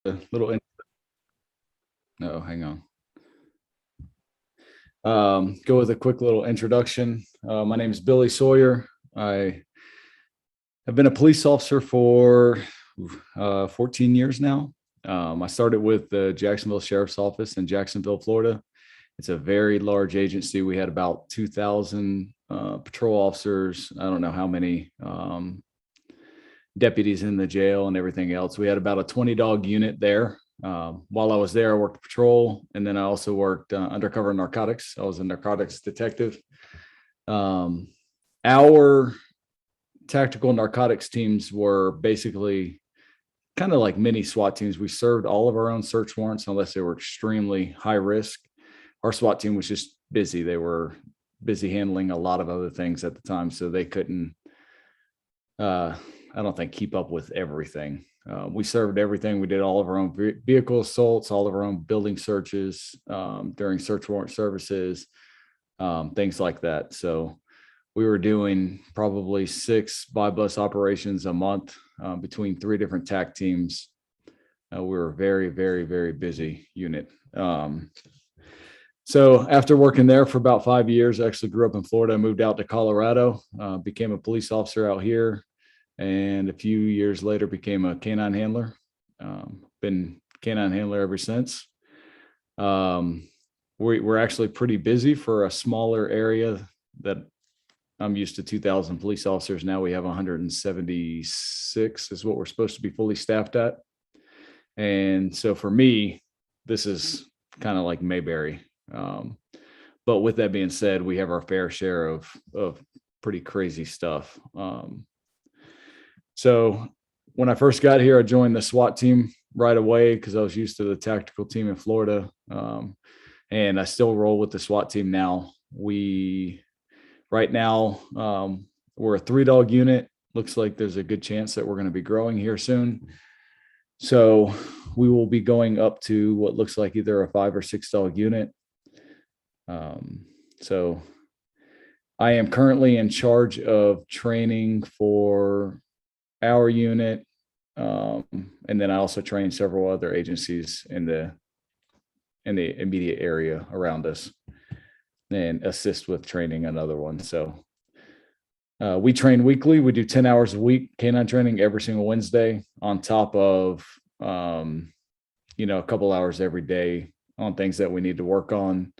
a little, no, hang on. Go with a quick little introduction. My name is Billy Sawyer. I have been a police officer for 14 years now. I started with the Jacksonville Sheriff's Office in Jacksonville, Florida. It's a very large agency. We had about 2,000 patrol officers. I don't know how many deputies in the jail and everything else. We had about a 20-dog unit there. While I was there, I worked patrol, and then I also worked undercover narcotics. I was a narcotics detective. Our tactical narcotics teams were basically kind of like mini SWAT teams. We served all of our own search warrants unless they were extremely high risk. Our SWAT team was just busy. They were busy handling a lot of other things at the time, so they couldn't, I don't think, keep up with everything. We served everything. We did all of our own vehicle assaults, all of our own building searches during search warrant services, things like that. So we were doing probably 6 buy bus operations a month between 3 different TAC teams. We were a very, very, very busy unit. So after working there for about 5 years, I actually grew up in Florida, moved out to Colorado, became a police officer out here, and a few years later became a canine handler. Been canine handler ever since. We're actually pretty busy for a smaller area that I'm used to 2,000 police officers. Now we have 176 is what we're supposed to be fully staffed at. And so for me, this is kind of like Mayberry. But with that being said, we have our fair share of pretty crazy stuff. So when I first got here, I joined the SWAT team right away because I was used to the tactical team in Florida. And I still roll with the SWAT team now. Right now, we're a 3-dog unit. Looks like there's a good chance that we're going to be growing here soon. So we will be going up to what looks like either a 5 or 6-dog unit. So I am currently in charge of training for our unit. And then I also train several other agencies in the immediate area around us and assist with training another one. So we train weekly. We do 10 hours a week, canine training every single Wednesday, on top of, a couple hours every day on things that we need to work on.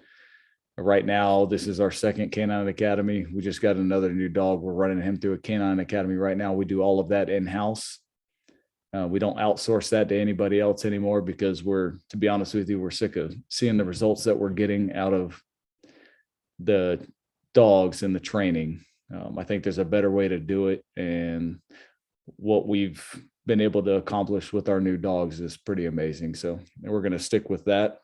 Right now, this is our second canine academy. We just got another new dog. We're running him through a canine academy right now. We do all of that in-house. We don't outsource that to anybody else anymore because to be honest with you, we're sick of seeing the results that we're getting out of the dogs and the training. I think there's a better way to do it. And what we've been able to accomplish with our new dogs is pretty amazing. So we're going to stick with that.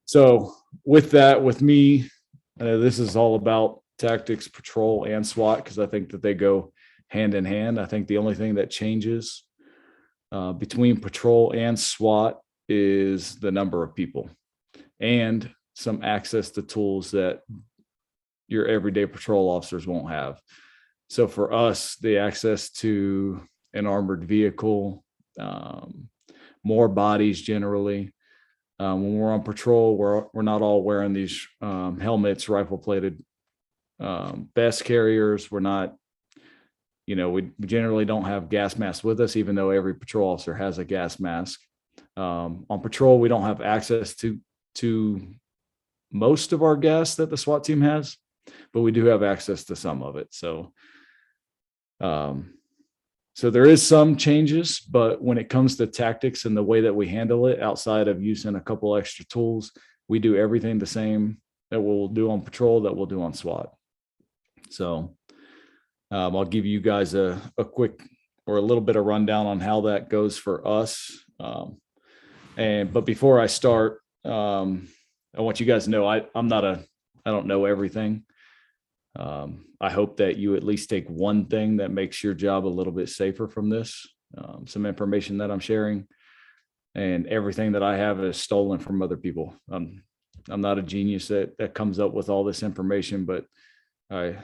So with that, with me, this is all about tactics, patrol, and SWAT, because I think that they go hand in hand. I think the only thing that changes between patrol and SWAT is the number of people and some access to tools that your everyday patrol officers won't have. So for us, the access to an armored vehicle, more bodies generally. When we're on patrol, we're not all wearing these helmets, rifle plated vest carriers. We're not, we generally don't have gas masks with us, even though every patrol officer has a gas mask. On patrol, we don't have access to most of our gas that the SWAT team has, but we do have access to some of it. So there is some changes, but when it comes to tactics and the way that we handle it, outside of using a couple extra tools, we do everything the same that we'll do on patrol that we'll do on SWAT. So I'll give you guys a quick or a little bit of rundown on how that goes for us. But before I start, I want you guys to know I don't know everything. I hope that you at least take one thing that makes your job a little bit safer from this, some information that I'm sharing, and everything that I have is stolen from other people. I'm not a genius that comes up with all this information, but I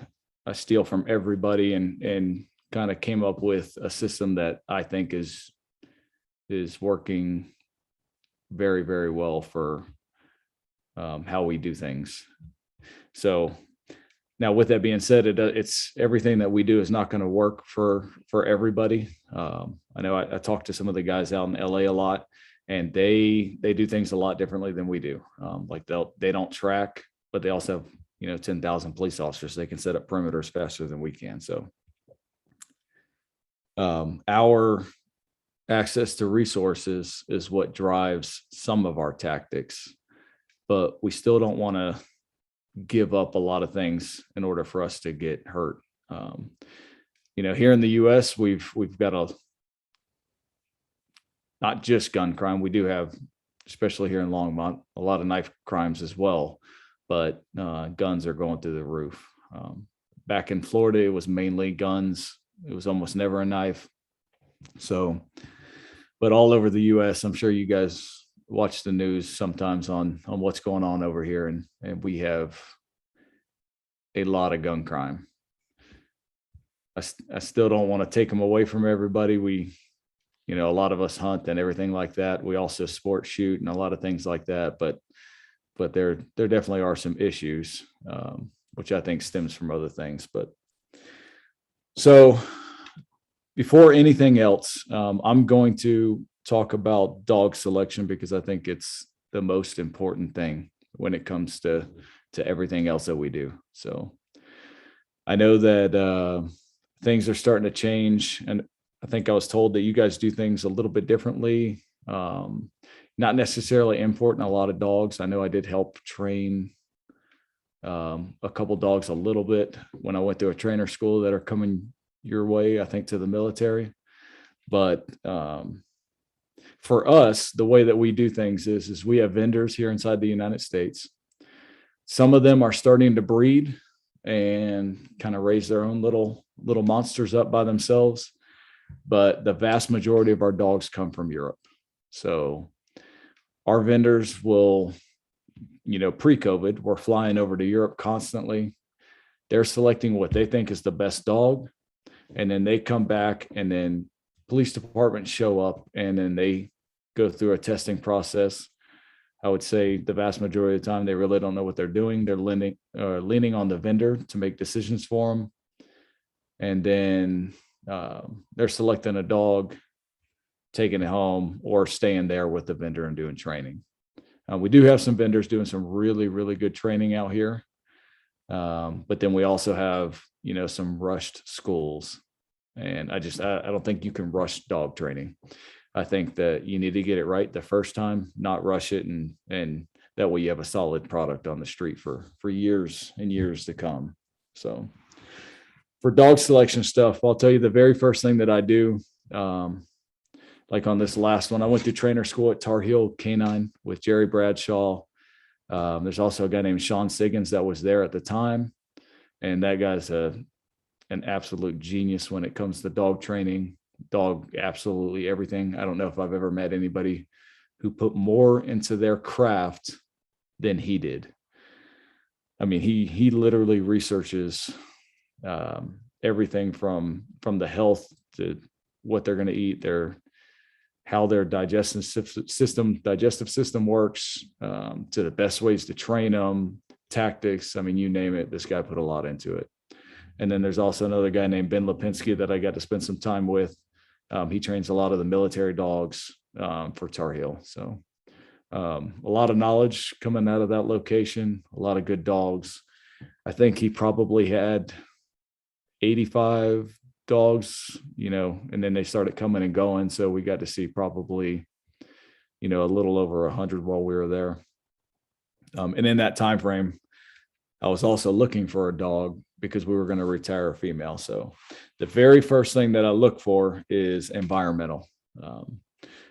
steal from everybody and kind of came up with a system that I think is is working very, very well for how we do things. So now, with that being said, it's everything that we do is not going to work for everybody. I know I talked to some of the guys out in LA a lot, and they do things a lot differently than we do. Like they don't track, but they also have 10,000 police officers. They can set up perimeters faster than we can. So our access to resources is what drives some of our tactics, but we still don't want to give up a lot of things in order for us to get hurt. Here in the U.S., we've got not just gun crime. We do have, especially here in Longmont, a lot of knife crimes as well, but guns are going through the roof. Back in Florida, it was mainly guns. It was almost never a knife. So, but all over the U.S., I'm sure you guys watch the news sometimes on what's going on over here, and we have a lot of gun crime. I still don't want to take them away from everybody. A lot of us hunt and everything like that. We also sport shoot and a lot of things like that, but there definitely are some issues, which I think stems from other things. But so before anything else, I'm going to talk about dog selection because I think it's the most important thing when it comes to everything else that we do. So I know that things are starting to change, and I think I was told that you guys do things a little bit differently. Not necessarily importing a lot of dogs. I know I did help train a couple dogs a little bit when I went to a trainer school that are coming your way, I think, to the military. But for us, the way that we do things is we have vendors here inside the United States. Some of them are starting to breed and kind of raise their own little monsters up by themselves. But the vast majority of our dogs come from Europe. So our vendors will, pre-COVID, we're flying over to Europe constantly. They're selecting what they think is the best dog. And then they come back, and then police departments show up, and then they go through a testing process. I would say the vast majority of the time, they really don't know what they're doing. They're leaning on the vendor to make decisions for them. And then they're selecting a dog, taking it home, or staying there with the vendor and doing training. We do have some vendors doing some really, really good training out here. But then we also have, some rushed schools. And I don't think you can rush dog training. I think that you need to get it right the first time, not rush it. And that way you have a solid product on the street for years and years to come. So for dog selection stuff, I'll tell you the very first thing that I do, like on this last one, I went to trainer school at Tar Heel Canine with Jerry Bradshaw. There's also a guy named Sean Siggins that was there at the time. And that guy's an absolute genius when it comes to dog training, dog, absolutely everything. I don't know if I've ever met anybody who put more into their craft than he did. I mean, he literally researches everything from the health to what they're going to eat, how their digestive system works, to the best ways to train them, tactics. I mean, you name it, this guy put a lot into it. And then there's also another guy named Ben Lipinski that I got to spend some time with. He trains a lot of the military dogs for Tar Heel. So a lot of knowledge coming out of that location, a lot of good dogs. I think he probably had 85 dogs, and then they started coming and going. So we got to see probably, a little over 100 while we were there. And in that time frame, I was also looking for a dog because we were going to retire a female. So the very first thing that I look for is environmental.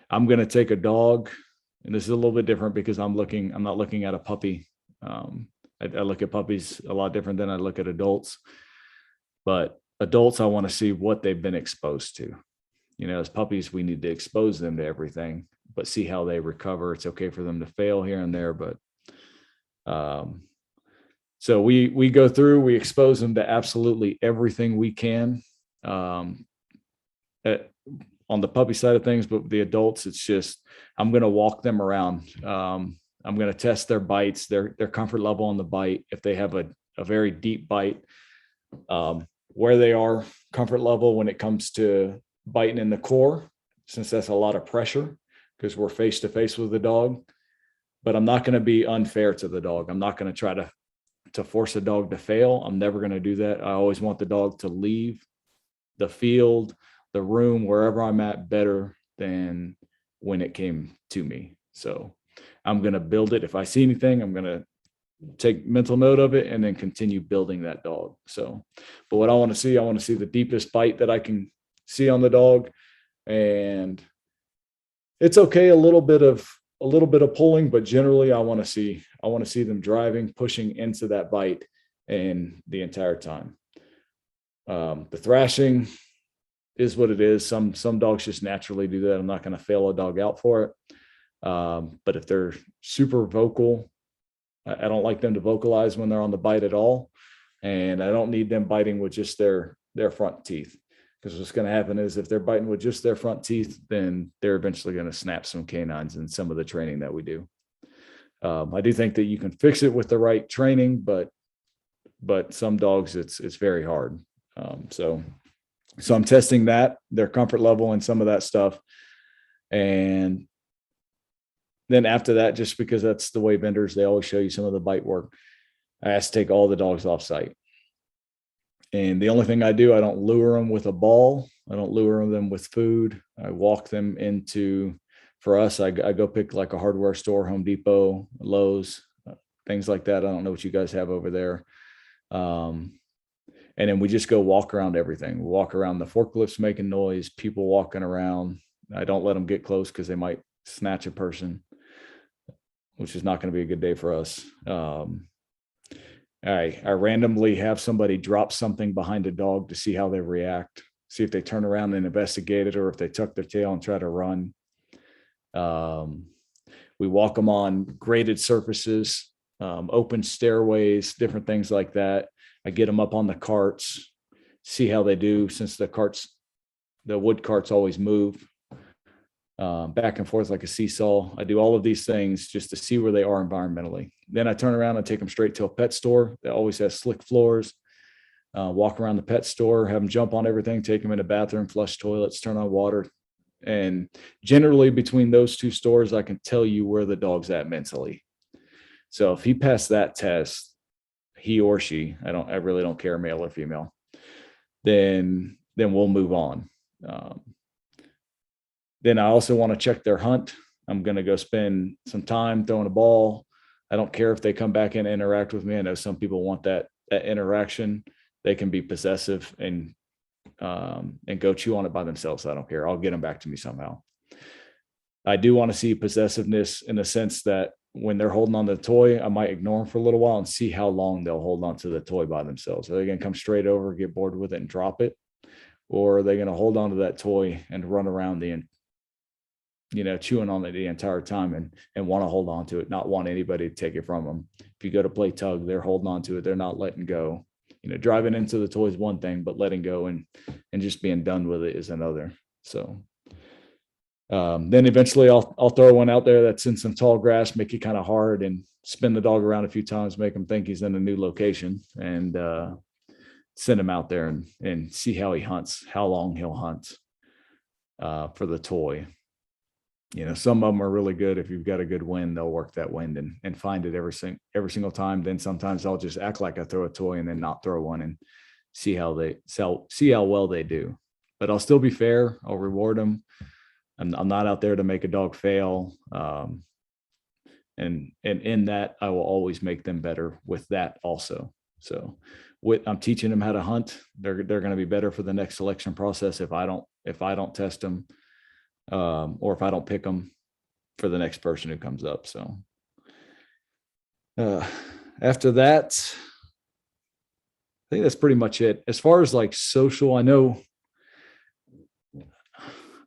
I'm going to take a dog, and this is a little bit different because I'm not looking at a puppy. I look at puppies a lot different than I look at adults. But adults, I want to see what they've been exposed to. As puppies, we need to expose them to everything, but see how they recover. It's okay for them to fail here and there, but so we go through, we expose them to absolutely everything we can. on the puppy side of things, but with the adults, it's just, I'm going to walk them around. I'm going to test their bites, their comfort level on the bite. If they have a very deep bite, where they are comfort level when it comes to biting in the core, since that's a lot of pressure because we're face to face with the dog. But I'm not going to be unfair to the dog. I'm not going to try to force a dog to fail. I'm never going to do that. I always want the dog to leave the field, the room, wherever I'm at, better than when it came to me. So I'm going to build it. If I see anything, I'm going to take mental note of it and then continue building that dog. So, but what I want to see the deepest bite that I can see on the dog. And it's okay, a little bit of pulling, but generally I want to see them driving, pushing into that bite and the entire time. The thrashing is what it is. Some dogs just naturally do that. I'm not going to fail a dog out for it. But if they're super vocal, I don't like them to vocalize when they're on the bite at all. And I don't need them biting with just their front teeth. Because what's going to happen is if they're biting with just their front teeth, then they're eventually going to snap some canines in some of the training that we do. I do think that you can fix it with the right training, but some dogs, it's very hard. So I'm testing that, their comfort level and some of that stuff. And then after that, just because that's the way vendors, they always show you some of the bite work, I ask to take all the dogs off site. And the only thing I do, I don't lure them with a ball. I don't lure them with food. I walk them into, for us, I go pick like a hardware store, Home Depot, Lowe's, things like that. I don't know what you guys have over there. And then we just go walk around everything. We walk around the forklifts making noise, people walking around. I don't let them get close because they might snatch a person, which is not going to be a good day for us. I randomly have somebody drop something behind a dog to see how they react, see if they turn around and investigate it or if they tuck their tail and try to run. We walk them on graded surfaces, open stairways, different things like that. I get them up on the carts, see how they do, since the wood carts always move back and forth like a seesaw. I do all of these things just to see where they are environmentally. Then I turn around and take them straight to a pet store that always has slick floors. Walk around the pet store, have them jump on everything, take them in the bathroom, flush toilets, turn on water. And generally between those two stores, I can tell you where the dog's at mentally. So if he passed that test, he or she, I really don't care, male or female, then we'll move on. Then I also want to check their hunt. I'm going to go spend some time throwing a ball. I don't care if they come back and interact with me. I know some people want that interaction. They can be possessive and go chew on it by themselves. I don't care. I'll get them back to me somehow. I do want to see possessiveness in the sense that when they're holding on to the toy, I might ignore them for a little while and see how long they'll hold on to the toy by themselves. Are they going to come straight over, get bored with it and drop it? Or are they going to hold on to that toy and run around chewing on it the entire time and want to hold on to it, not want anybody to take it from them? If you go to play tug, they're holding on to it. They're not letting go. Driving into the toy is one thing, but letting go and just being done with it is another. So then eventually I'll throw one out there that's in some tall grass, make it kind of hard and spin the dog around a few times, make him think he's in a new location, and send him out there and see how he hunts, how long he'll hunt for the toy. Some of them are really good. If you've got a good wind, they'll work that wind and find it every single time. Then sometimes I'll just act like I throw a toy and then not throw one and see how well they do. But I'll still be fair. I'll reward them. I'm not out there to make a dog fail. And in that, I will always make them better with that also. So I'm teaching them how to hunt. They're going to be better for the next selection process if I don't test them. Or if I don't pick them for the next person who comes up. So after that, I think that's pretty much it. As far as like social, I know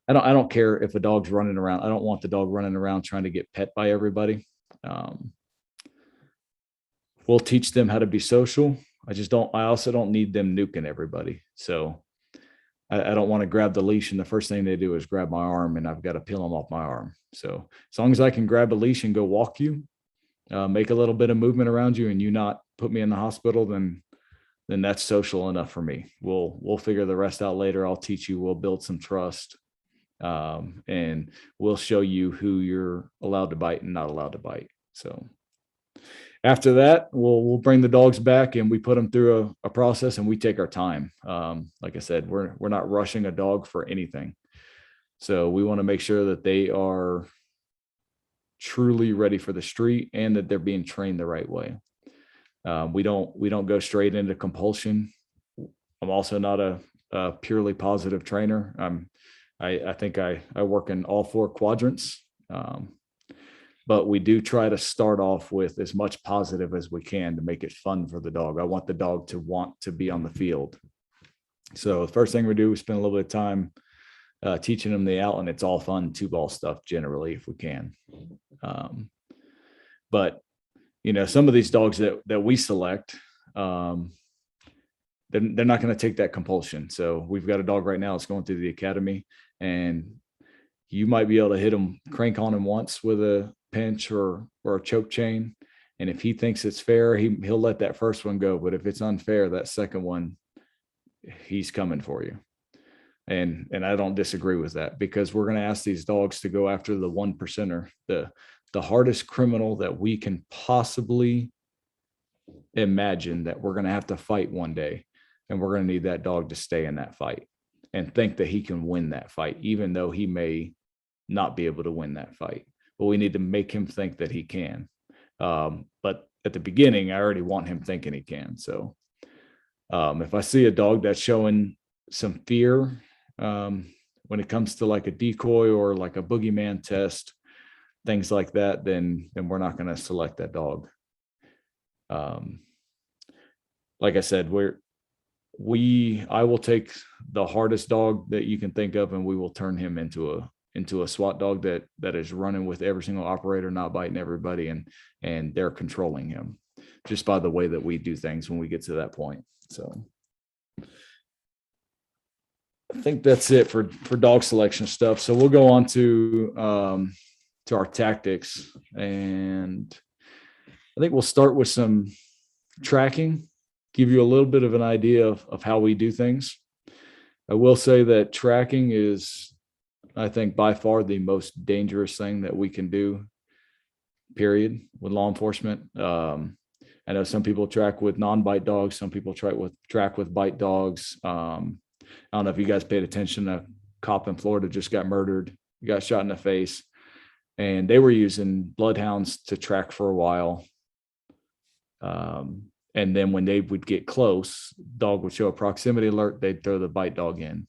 I don't care if a dog's running around. I don't want the dog running around trying to get pet by everybody. We'll teach them how to be social. I also don't need them nuking everybody. So I don't want to grab the leash, and the first thing they do is grab my arm, and I've got to peel them off my arm. So as long as I can grab a leash and go walk you, make a little bit of movement around you, and you not put me in the hospital, then that's social enough for me. We'll figure the rest out later. I'll teach you. We'll build some trust, and we'll show you who you're allowed to bite and not allowed to bite. So after that, we'll bring the dogs back and we put them through a process, and we take our time. Like I said, we're not rushing a dog for anything. So we want to make sure that they are truly ready for the street and that they're being trained the right way. We don't go straight into compulsion. I'm also not a purely positive trainer. I think I work in all four quadrants. But we do try to start off with as much positive as we can to make it fun for the dog. I want the dog to want to be on the field. So the first thing we do, we spend a little bit of time teaching them the out, and it's all fun 2-ball stuff generally if we can. But some of these dogs that we select, they're not going to take that compulsion. So we've got a dog right now that's going through the academy, and you might be able to hit him, crank on him once with a pinch or a choke chain. And if he thinks it's fair, he'll let that first one go. But if it's unfair, that second one, he's coming for you. And I don't disagree with that, because we're going to ask these dogs to go after the 1%er, the hardest criminal that we can possibly imagine that we're going to have to fight one day. And we're going to need that dog to stay in that fight and think that he can win that fight, even though he may not be able to win that fight. But we need to make him think that he can. But at the beginning, I already want him thinking he can. So if I see a dog that's showing some fear when it comes to like a decoy or like a boogeyman test, things like that, then we're not going to select that dog. Like I said, I will take the hardest dog that you can think of, and we will turn him into a SWAT dog that is running with every single operator, not biting everybody, and they're controlling him just by the way that we do things when we get to that point. So I think that's it for dog selection stuff. So we'll go on to our tactics, and I think we'll start with some tracking, give you a little bit of an idea of how we do things. I will say that tracking is, I think, by far the most dangerous thing that we can do, period, with law enforcement. I know some people track with non-bite dogs. Some people track with bite dogs. I don't know if you guys paid attention. A cop in Florida just got murdered. He got shot in the face, and they were using bloodhounds to track for a while. And then when they would get close, dog would show a proximity alert. They'd throw the bite dog in.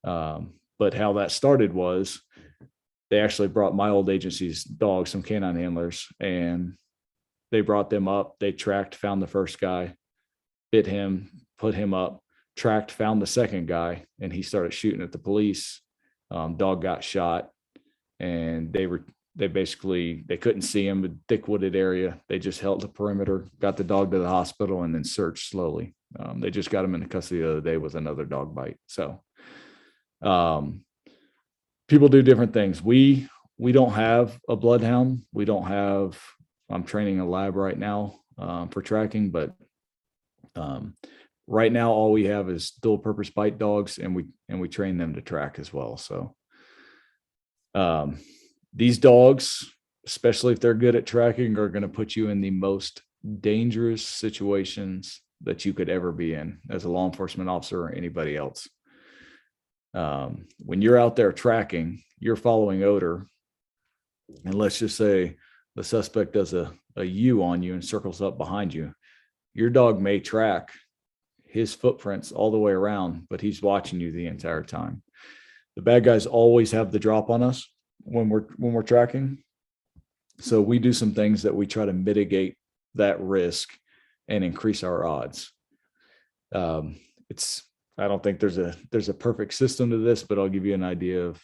But how that started was they actually brought my old agency's dogs, some canine handlers, and they brought them up. They tracked, found the first guy, bit him, put him up, tracked, found the second guy, and he started shooting at the police. Dog got shot, and they couldn't see him, a thick wooded area. They just held the perimeter, got the dog to the hospital, and then searched slowly. They just got him into custody the other day with another dog bite. So people do different things. We don't have a bloodhound. I'm training a lab right now for tracking, but right now all we have is dual purpose bite dogs, and we train them to track as well. So these dogs, especially if they're good at tracking, are going to put you in the most dangerous situations that you could ever be in as a law enforcement officer or anybody else. When you're out there tracking, you're following odor, and let's just say the suspect does a U on you and circles up behind you. Your dog may track his footprints all the way around, but he's watching you the entire time. The bad guys always have the drop on us when we're tracking. So we do some things that we try to mitigate that risk and increase our odds. I don't think there's a perfect system to this, but I'll give you an idea of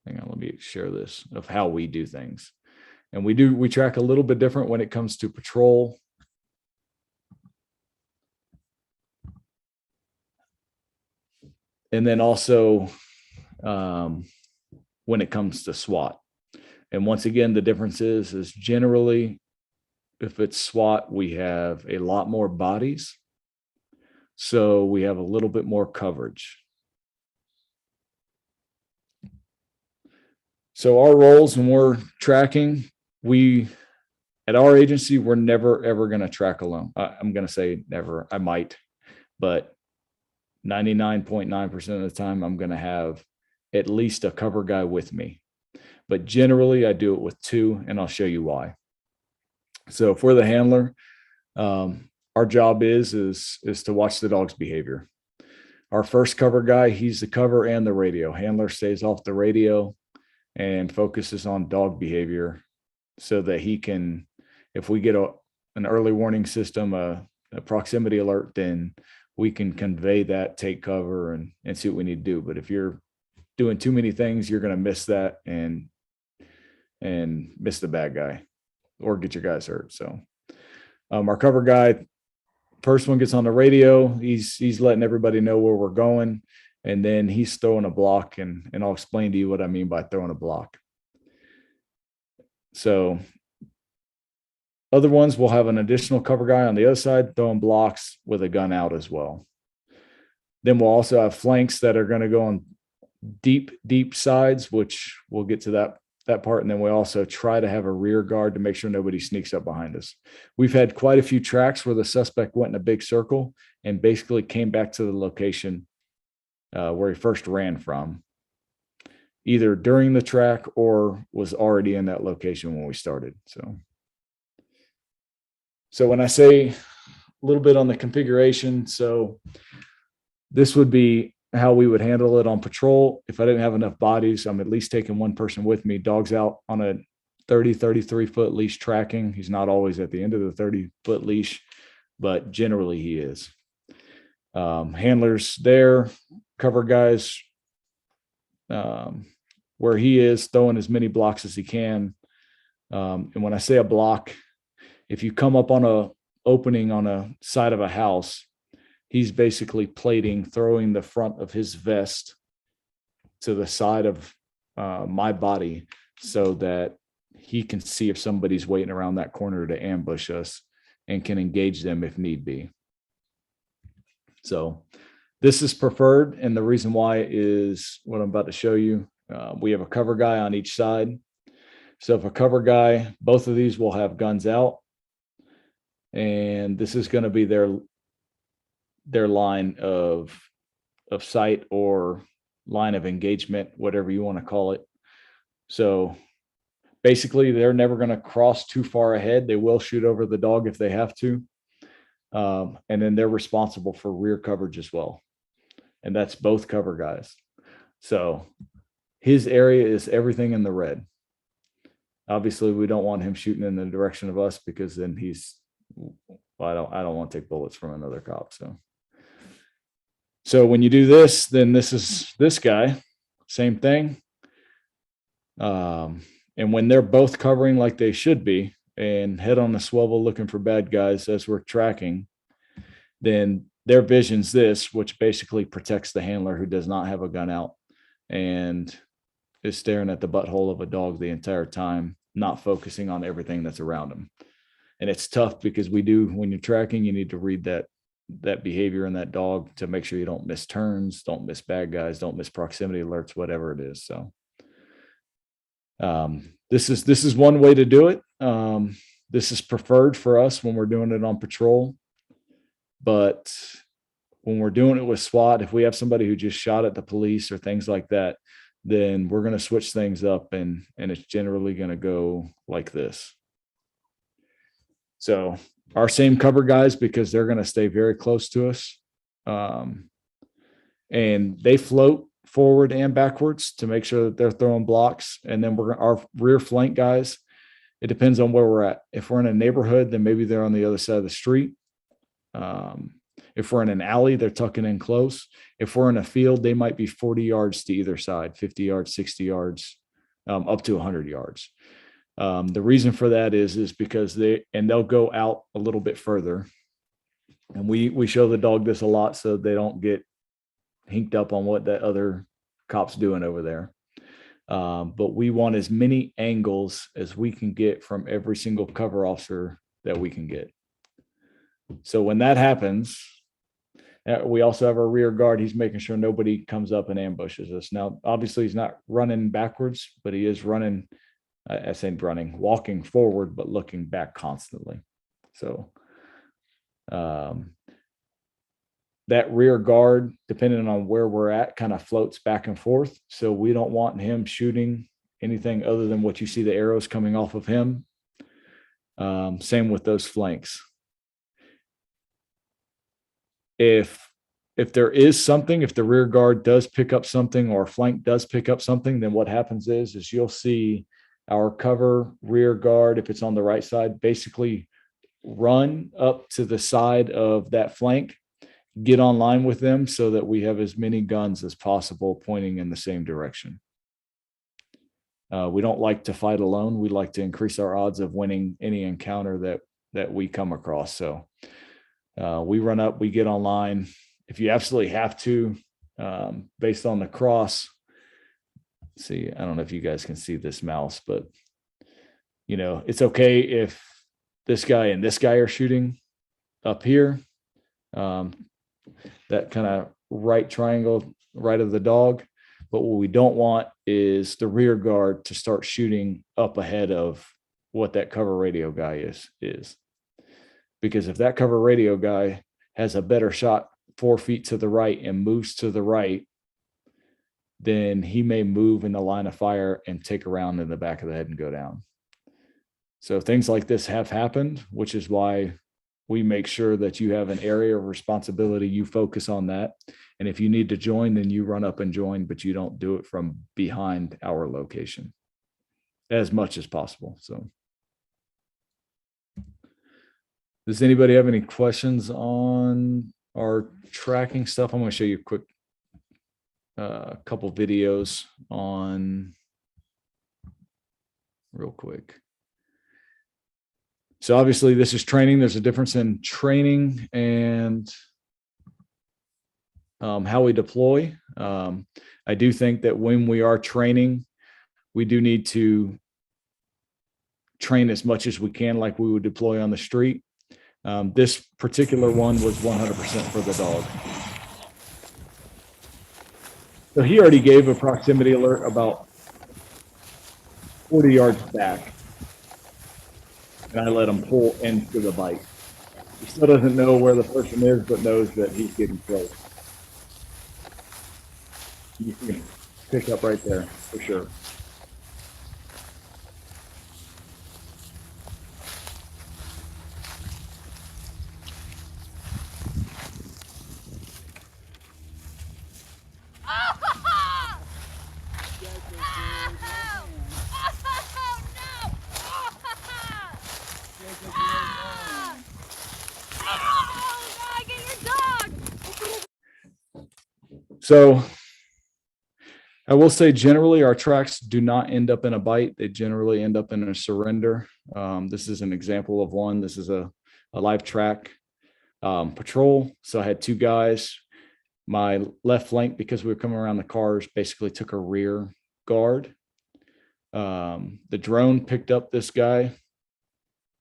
hang on, let me share this, of how we do things. And we track a little bit different when it comes to patrol. And then also when it comes to SWAT. And once again, the difference is generally, if it's SWAT, we have a lot more bodies. So we have a little bit more coverage. So our roles when we're tracking, at our agency, we're never, ever going to track alone. I'm going to say never. I might, but 99.9% of the time, I'm going to have at least a cover guy with me. But generally, I do it with two, and I'll show you why. So for the handler, our job is to watch the dog's behavior. Our first cover guy, he's the cover and the radio. Handler stays off the radio and focuses on dog behavior so that he can, if we get an early warning system, a proximity alert, then we can convey that, take cover, and see what we need to do. But if you're doing too many things, you're going to miss that and miss the bad guy or get your guys hurt. So our cover guy, first one gets on the radio. He's letting everybody know where we're going. And then he's throwing a block, and I'll explain to you what I mean by throwing a block. So other ones will have an additional cover guy on the other side throwing blocks with a gun out as well. Then we'll also have flanks that are going to go on deep sides, which we'll get to that part. And then we also try to have a rear guard to make sure nobody sneaks up behind us. We've had quite a few tracks where the suspect went in a big circle and basically came back to the location where he first ran from, either during the track or was already in that location when we started. So when I say a little bit on the configuration, so this would be how we would handle it on patrol. If I didn't have enough bodies, I'm at least taking one person with me. Dog's out on a 33 foot leash tracking. He's not always at the end of the 30-foot leash, but generally he is. Handlers there, cover guys where he is, throwing as many blocks as he can. And when I say a block, if you come up on a opening on a side of a house, he's basically plating, throwing the front of his vest to the side of my body so that he can see if somebody's waiting around that corner to ambush us and can engage them if need be. So this is preferred, and the reason why is what I'm about to show you. We have a cover guy on each side. So if a cover guy, both of these will have guns out, and this is going to be their line of sight or line of engagement, whatever you want to call it. So basically, they're never going to cross too far ahead. They will shoot over the dog if they have to. And then they're responsible for rear coverage as well. And that's both cover guys. So his area is everything in the red. Obviously, we don't want him shooting in the direction of us, because then I don't want to take bullets from another cop. So when you do this, then this is this guy, same thing. And when they're both covering like they should be and head on the swivel looking for bad guys as we're tracking, then their vision's this, which basically protects the handler who does not have a gun out and is staring at the butthole of a dog the entire time, not focusing on everything that's around him. And it's tough because when you're tracking, you need to read that behavior in that dog to make sure you don't miss turns, don't miss bad guys, don't miss proximity alerts, whatever it is. So this is one way to do it. This is preferred for us when we're doing it on patrol. But when we're doing it with SWAT, if we have somebody who just shot at the police or things like that, then we're going to switch things up, and it's generally going to go like this. So our same cover guys, because they're going to stay very close to us, and they float forward and backwards to make sure that they're throwing blocks. And then our rear flank guys, it depends on where we're at. If we're in a neighborhood, then maybe they're on the other side of the street. If we're in an alley, they're tucking in close. If we're in a field, they might be 40 yards to either side, 50 yards, 60 yards, up to 100 yards. The reason for that is because they'll go out a little bit further. And we show the dog this a lot so they don't get hinked up on what that other cop's doing over there. But we want as many angles as we can get from every single cover officer that we can get. So when that happens, we also have our rear guard. He's making sure nobody comes up and ambushes us. Now, obviously, he's not running backwards, but he is running, I say running, walking forward, but looking back constantly. So that rear guard, depending on where we're at, kind of floats back and forth. So we don't want him shooting anything other than what you see the arrows coming off of him. Same with those flanks. If there is something, if the rear guard does pick up something or flank does pick up something, then what happens is you'll see our cover rear guard, if it's on the right side, basically run up to the side of that flank, get on line with them so that we have as many guns as possible pointing in the same direction. We don't like to fight alone. We like to increase our odds of winning any encounter that we come across. So we run up, we get on line. If you absolutely have to, based on the cross, see, I don't know if you guys can see this mouse, but it's okay if this guy and this guy are shooting up here. That kind of right triangle, right of the dog. But what we don't want is the rear guard to start shooting up ahead of what that cover radio guy is. Because if that cover radio guy has a better shot 4 feet to the right and moves to the right, then he may move in the line of fire and take a round in the back of the head and go down. So things like this have happened, which is why we make sure that you have an area of responsibility. You focus on that. And if you need to join, then you run up and join, but you don't do it from behind our location as much as possible. So does anybody have any questions on our tracking stuff? I'm going to show you a quick couple videos on real quick. So obviously this is training. There's a difference in training and how we deploy. I do think that when we are training, we do need to train as much as we can, like we would deploy on the street. This particular one was 100% for the dog. So he already gave a proximity alert about 40 yards back. And I let him pull into the bite. He still doesn't know where the person is, but knows that he's getting close. You can pick up right there for sure. So I will say generally our tracks do not end up in a bite. They generally end up in a surrender. This is an example of one. This is a live track patrol. So I had two guys. My left flank, because we were coming around the cars, basically took a rear guard. The drone picked up this guy.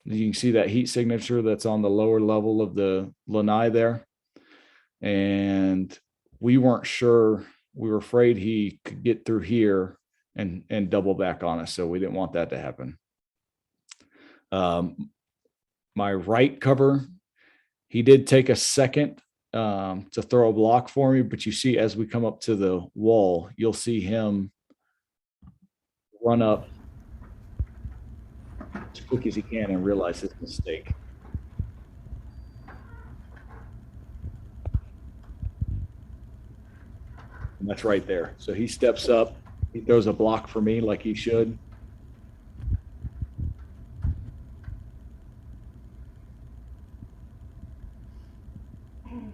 You can see that heat signature that's on the lower level of the lanai there. And we weren't sure. We were afraid he could get through here and double back on us. So we didn't want that to happen. My right cover, he did take a second to throw a block for me, but you see, as we come up to the wall, you'll see him run up as quick as he can and realize his mistake. And that's right there. So he steps up, he throws a block for me like he should.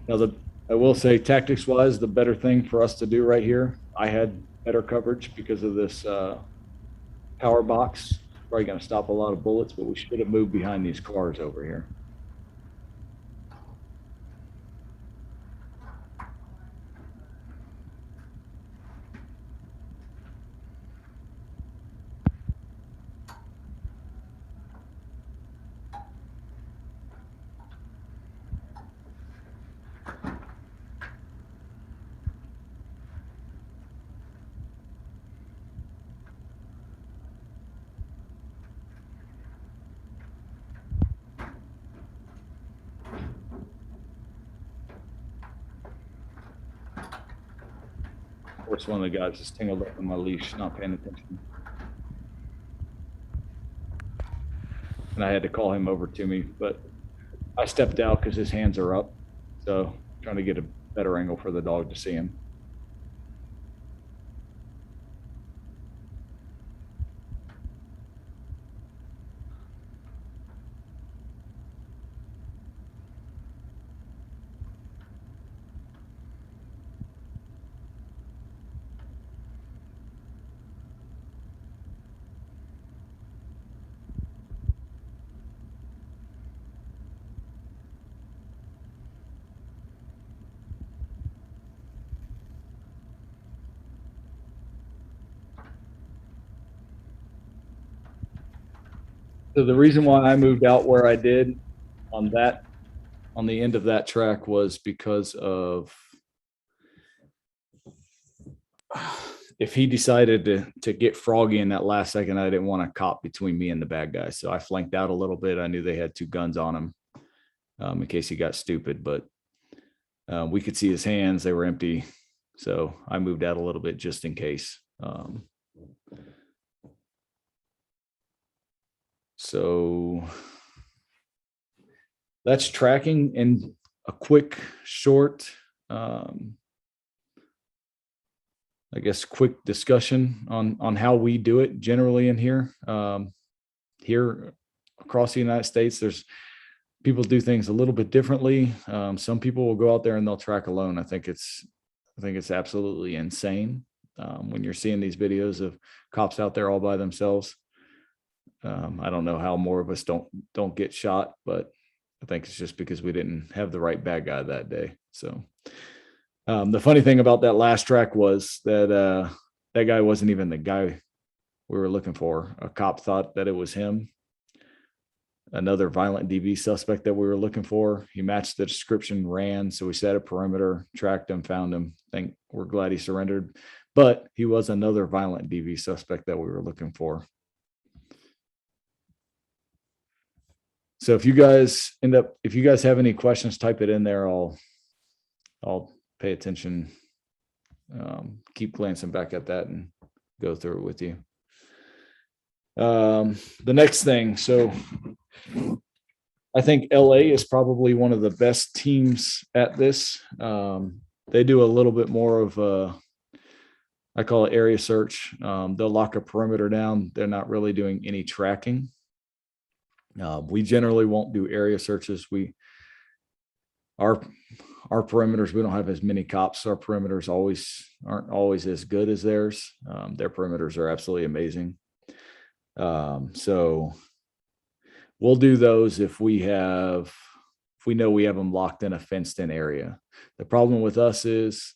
Now, I will say, tactics wise, the better thing for us to do right here, I had better coverage because of this power box. Probably going to stop a lot of bullets, but we should have moved behind these cars over here. course, one of the guys just tangled up in my leash, not paying attention. And I had to call him over to me, but I stepped out because his hands are up. So trying to get a better angle for the dog to see him. So the reason why I moved out where I did on the end of that track was because of if he decided to get froggy in that last second, I didn't want a cop between me and the bad guy. So I flanked out a little bit. I knew they had 2 guns on him in case he got stupid, but we could see his hands. They were empty. So I moved out a little bit just in case. So that's tracking in a quick, short, I guess, quick discussion on how we do it generally in here. Here across the United States, there's people do things a little bit differently. Some people will go out there and they'll track alone. I think it's absolutely insane when you're seeing these videos of cops out there all by themselves. I don't know how more of us don't get shot, but I think it's just because we didn't have the right bad guy that day. So the funny thing about that last track was that that guy wasn't even the guy we were looking for. A cop thought that it was him, another violent DV suspect that we were looking for. He matched the description, ran. So we set a perimeter, tracked him, found him. We're glad he surrendered, but he was another violent DV suspect that we were looking for. So if you guys have any questions, type it in there. I'll pay attention, keep glancing back at that and go through it with you. The next thing. So I think LA is probably one of the best teams at this. They do a little bit more of I call it area search. They'll lock a perimeter down. They're not really doing any tracking. We generally won't do area searches. Our perimeters, we don't have as many cops. Our perimeters aren't always as good as theirs. Their perimeters are absolutely amazing. So we'll do those if we know we have them locked in a fenced in area. The problem with us is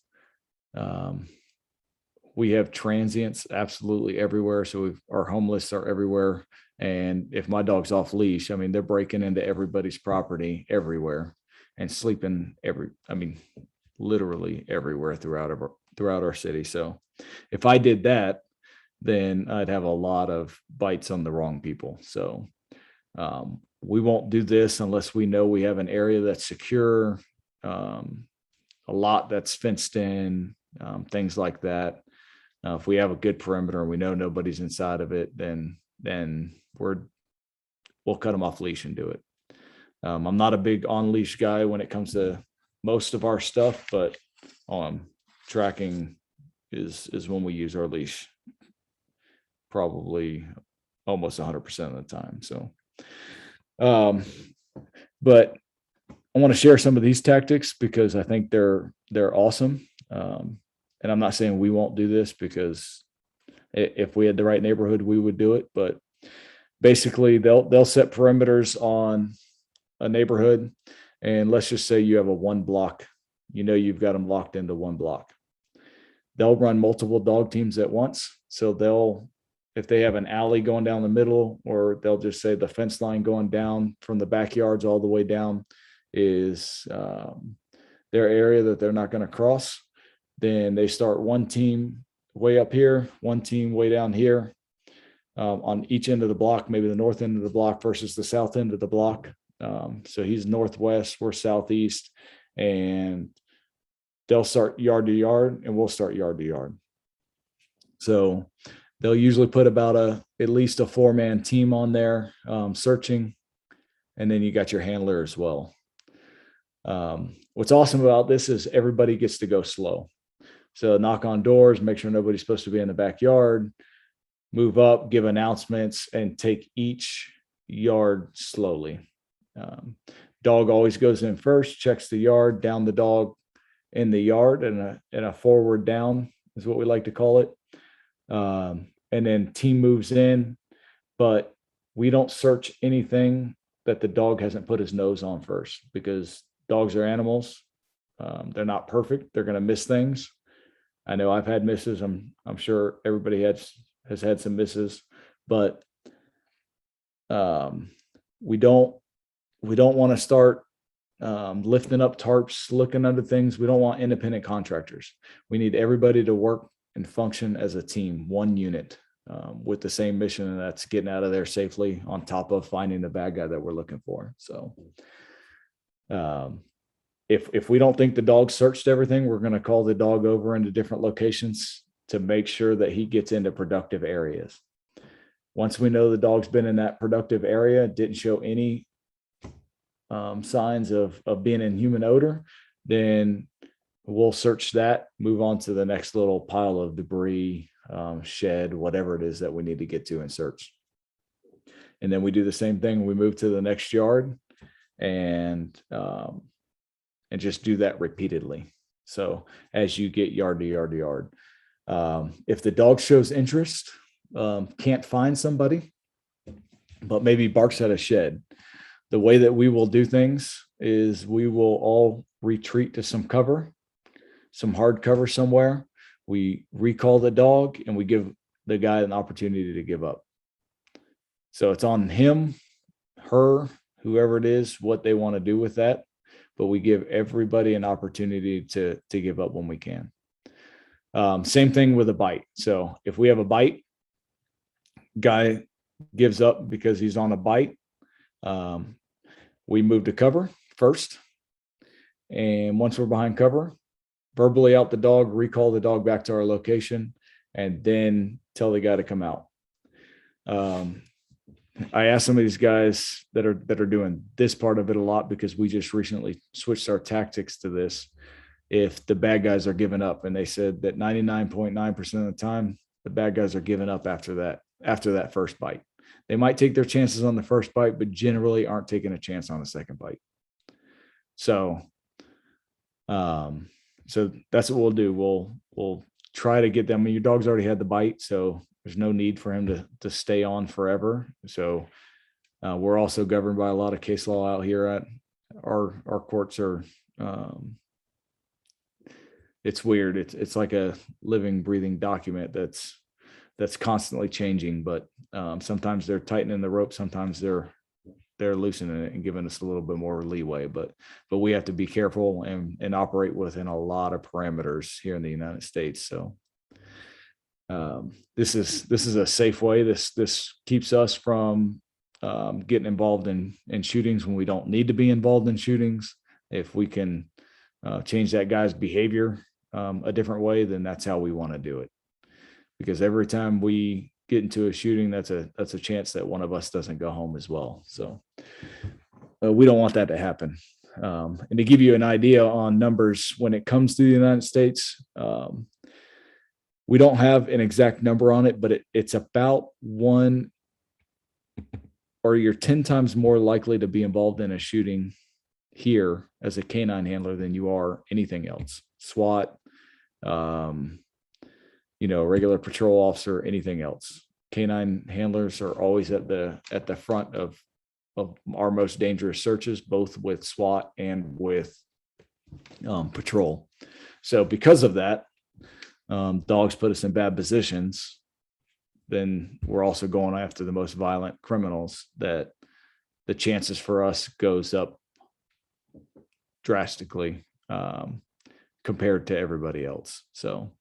we have transients absolutely everywhere. So our homeless are everywhere. And if my dog's off leash, I mean, they're breaking into everybody's property everywhere and sleeping literally everywhere throughout our city. So if I did that, then I'd have a lot of bites on the wrong people. So we won't do this unless we know we have an area that's secure, a lot that's fenced in, things like that. If we have a good perimeter and we know nobody's inside of it, then we'll cut them off leash and do it. I'm not a big on leash guy when it comes to most of our stuff, but tracking is when we use our leash, probably almost 100% of the time. So, but I want to share some of these tactics because I think they're awesome. And I'm not saying we won't do this, because if we had the right neighborhood, we would do it. But basically, they'll set perimeters on a neighborhood, and let's just say you have a 1 block. You've got them locked into 1 block. They'll run multiple dog teams at once. So if they have an alley going down the middle, or they'll just say the fence line going down from the backyards all the way down is their area that they're not going to cross. Then they start 1 team way up here, 1 team way down here, on each end of the block, maybe the north end of the block versus the south end of the block. So he's northwest, we're southeast, and they'll start yard to yard and we'll start yard to yard. So they'll usually put about at least a 4-man team on there searching. And then you got your handler as well. What's awesome about this is everybody gets to go slow. So knock on doors, make sure nobody's supposed to be in the backyard, move up, give announcements, and take each yard slowly. Dog always goes in first, checks the yard, down the dog in the yard, and a forward down is what we like to call it. And then team moves in, but we don't search anything that the dog hasn't put his nose on first, because dogs are animals. They're not perfect. They're going to miss things. I know I've had misses. I'm sure everybody has had some misses, but we don't want to start lifting up tarps, looking under things. We don't want independent contractors. We need everybody to work and function as a team, one unit, with the same mission, and that's getting out of there safely, on top of finding the bad guy that we're looking for. So if we don't think the dog searched everything, we're going to call the dog over into different locations to make sure that he gets into productive areas. Once we know the dog's been in that productive area, didn't show any signs of being in human odor, then we'll search that, move on to the next little pile of debris, shed, whatever it is that we need to get to and search. And then we do the same thing. We move to the next yard and just do that repeatedly. So as you get yard to yard to yard, if the dog shows interest, can't find somebody, but maybe barks at a shed, the way that we will do things is we will all retreat to some cover, some hard cover somewhere. We recall the dog and we give the guy an opportunity to give up. So it's on him, her, whoever it is, what they want to do with that. But we give everybody an opportunity to give up when we can. Same thing with a bite. So if we have a bite, guy gives up because he's on a bite. We move to cover first. And once we're behind cover, verbally out the dog, recall the dog back to our location, and then tell the guy to come out. I asked some of these guys that are doing this part of it a lot, because we just recently switched our tactics to this, if the bad guys are giving up, and they said that 99.9% of the time, the bad guys are giving up after that first bite. They might take their chances on the first bite, but generally aren't taking a chance on the second bite. So that's what we'll do. We'll try to get them. I mean, your dog's already had the bite, so there's no need for him to stay on forever. So we're also governed by a lot of case law out here. At our courts are, it's weird. It's like a living, breathing document that's constantly changing. But sometimes they're tightening the rope, sometimes they're loosening it and giving us a little bit more leeway. But we have to be careful and operate within a lot of parameters here in the United States. So this is a safe way. This keeps us from getting involved in shootings when we don't need to be involved in shootings. If we can change that guy's behavior a different way, then that's how we want to do it. Because every time we get into a shooting, that's a chance that one of us doesn't go home as well. So we don't want that to happen. And to give you an idea on numbers, when it comes to the United States, we don't have an exact number on it, but it's about one, or you're 10 times more likely to be involved in a shooting here as a canine handler than you are anything else. SWAT, regular patrol officer, anything else. Canine handlers are always at the front of our most dangerous searches, both with SWAT and with patrol. So because of that, dogs put us in bad positions. Then we're also going after the most violent criminals, that the chances for us goes up drastically compared to everybody else. So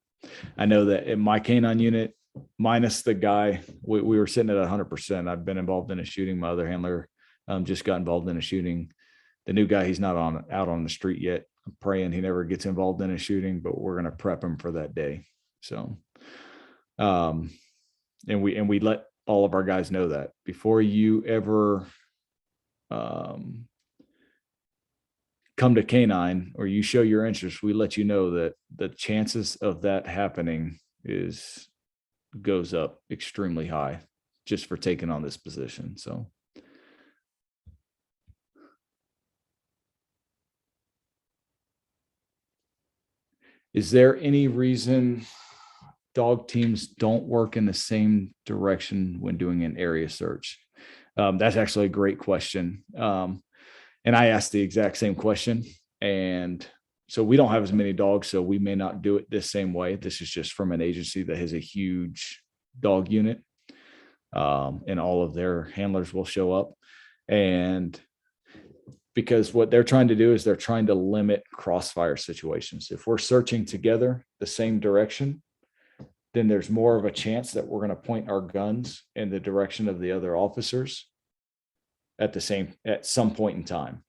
I know that in my canine unit, minus the guy, we were sitting at 100%. I've been involved in a shooting. My other handler just got involved in a shooting. The new guy, he's not out on the street yet. I'm praying he never gets involved in a shooting, but we're going to prep him for that day. So Um, and we let all of our guys know that before you ever come to canine or you show your interest, we let you know that the chances of that happening goes up extremely high just for taking on this position. So is there any reason dog teams don't work in the same direction when doing an area search? That's actually a great question. And I asked the exact same question. And so we don't have as many dogs, so we may not do it this same way. This is just from an agency that has a huge dog unit, and all of their handlers will show up. And because what they're trying to do is they're trying to limit crossfire situations. If we're searching together the same direction, then there's more of a chance that we're going to point our guns in the direction of the other officers at some point in time.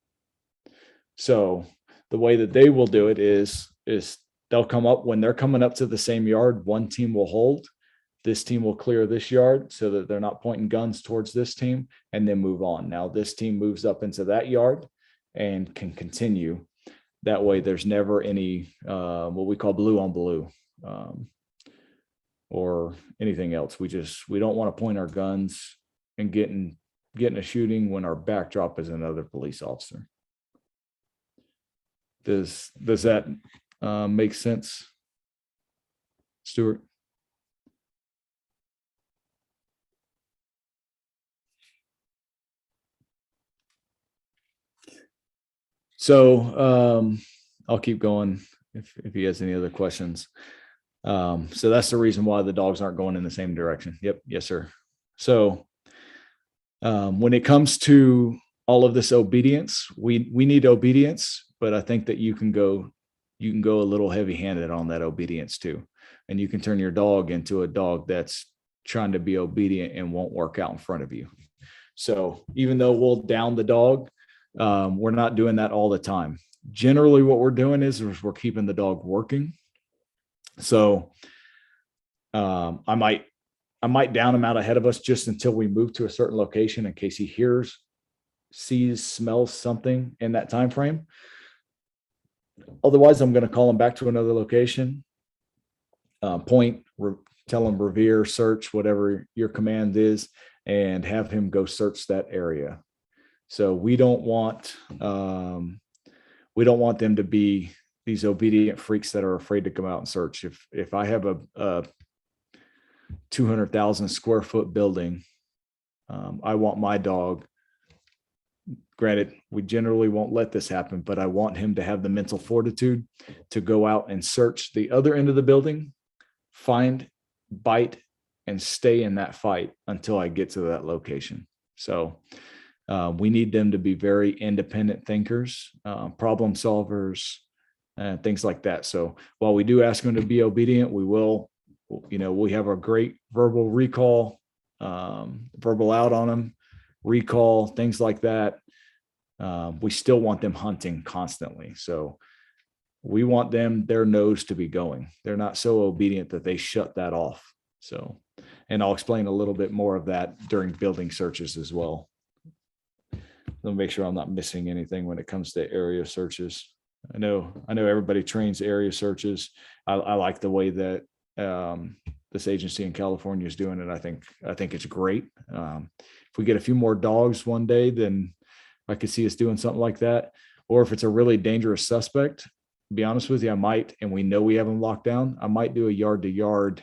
So the way that they will do it is they'll come up when they're coming up to the same yard. One team will hold, this team will clear this yard so that they're not pointing guns towards this team, and then move on. Now this team moves up into that yard and can continue. That way there's never any what we call blue on blue, or anything else. We don't want to point our guns and getting a shooting when our backdrop is another police officer. Does that make sense, Stuart? So I'll keep going if he has any other questions. So that's the reason why the dogs aren't going in the same direction. Yep. Yes, sir. So when it comes to all of this obedience, we need obedience, but I think that you can go a little heavy handed on that obedience too. And you can turn your dog into a dog that's trying to be obedient and won't work out in front of you. So even though we'll down the dog, we're not doing that all the time. Generally what we're doing is we're keeping the dog working. So I might down him out ahead of us just until we move to a certain location in case he hears, sees, smells something in that time frame. Otherwise, I'm going to call him back to another location, tell him revere, search, whatever your command is, and have him go search that area. So we don't want them to be these obedient freaks that are afraid to come out and search. If I have a 200,000 square foot building, I want my dog, granted, we generally won't let this happen, but I want him to have the mental fortitude to go out and search the other end of the building, find, bite, and stay in that fight until I get to that location. So we need them to be very independent thinkers, problem solvers, and things like that. So while we do ask them to be obedient, we have a great verbal recall, verbal out on them, recall, things like that. We still want them hunting constantly. So we want their nose to be going. They're not so obedient that they shut that off. So, and I'll explain a little bit more of that during building searches as well. Let me make sure I'm not missing anything when it comes to area searches. I know everybody trains area searches. I like the way that this agency in California is doing it. I think it's great. If we get a few more dogs one day, then I could see us doing something like that. Or if it's a really dangerous suspect, to be honest with you, I might, and we know we have them locked down, I might do a yard to yard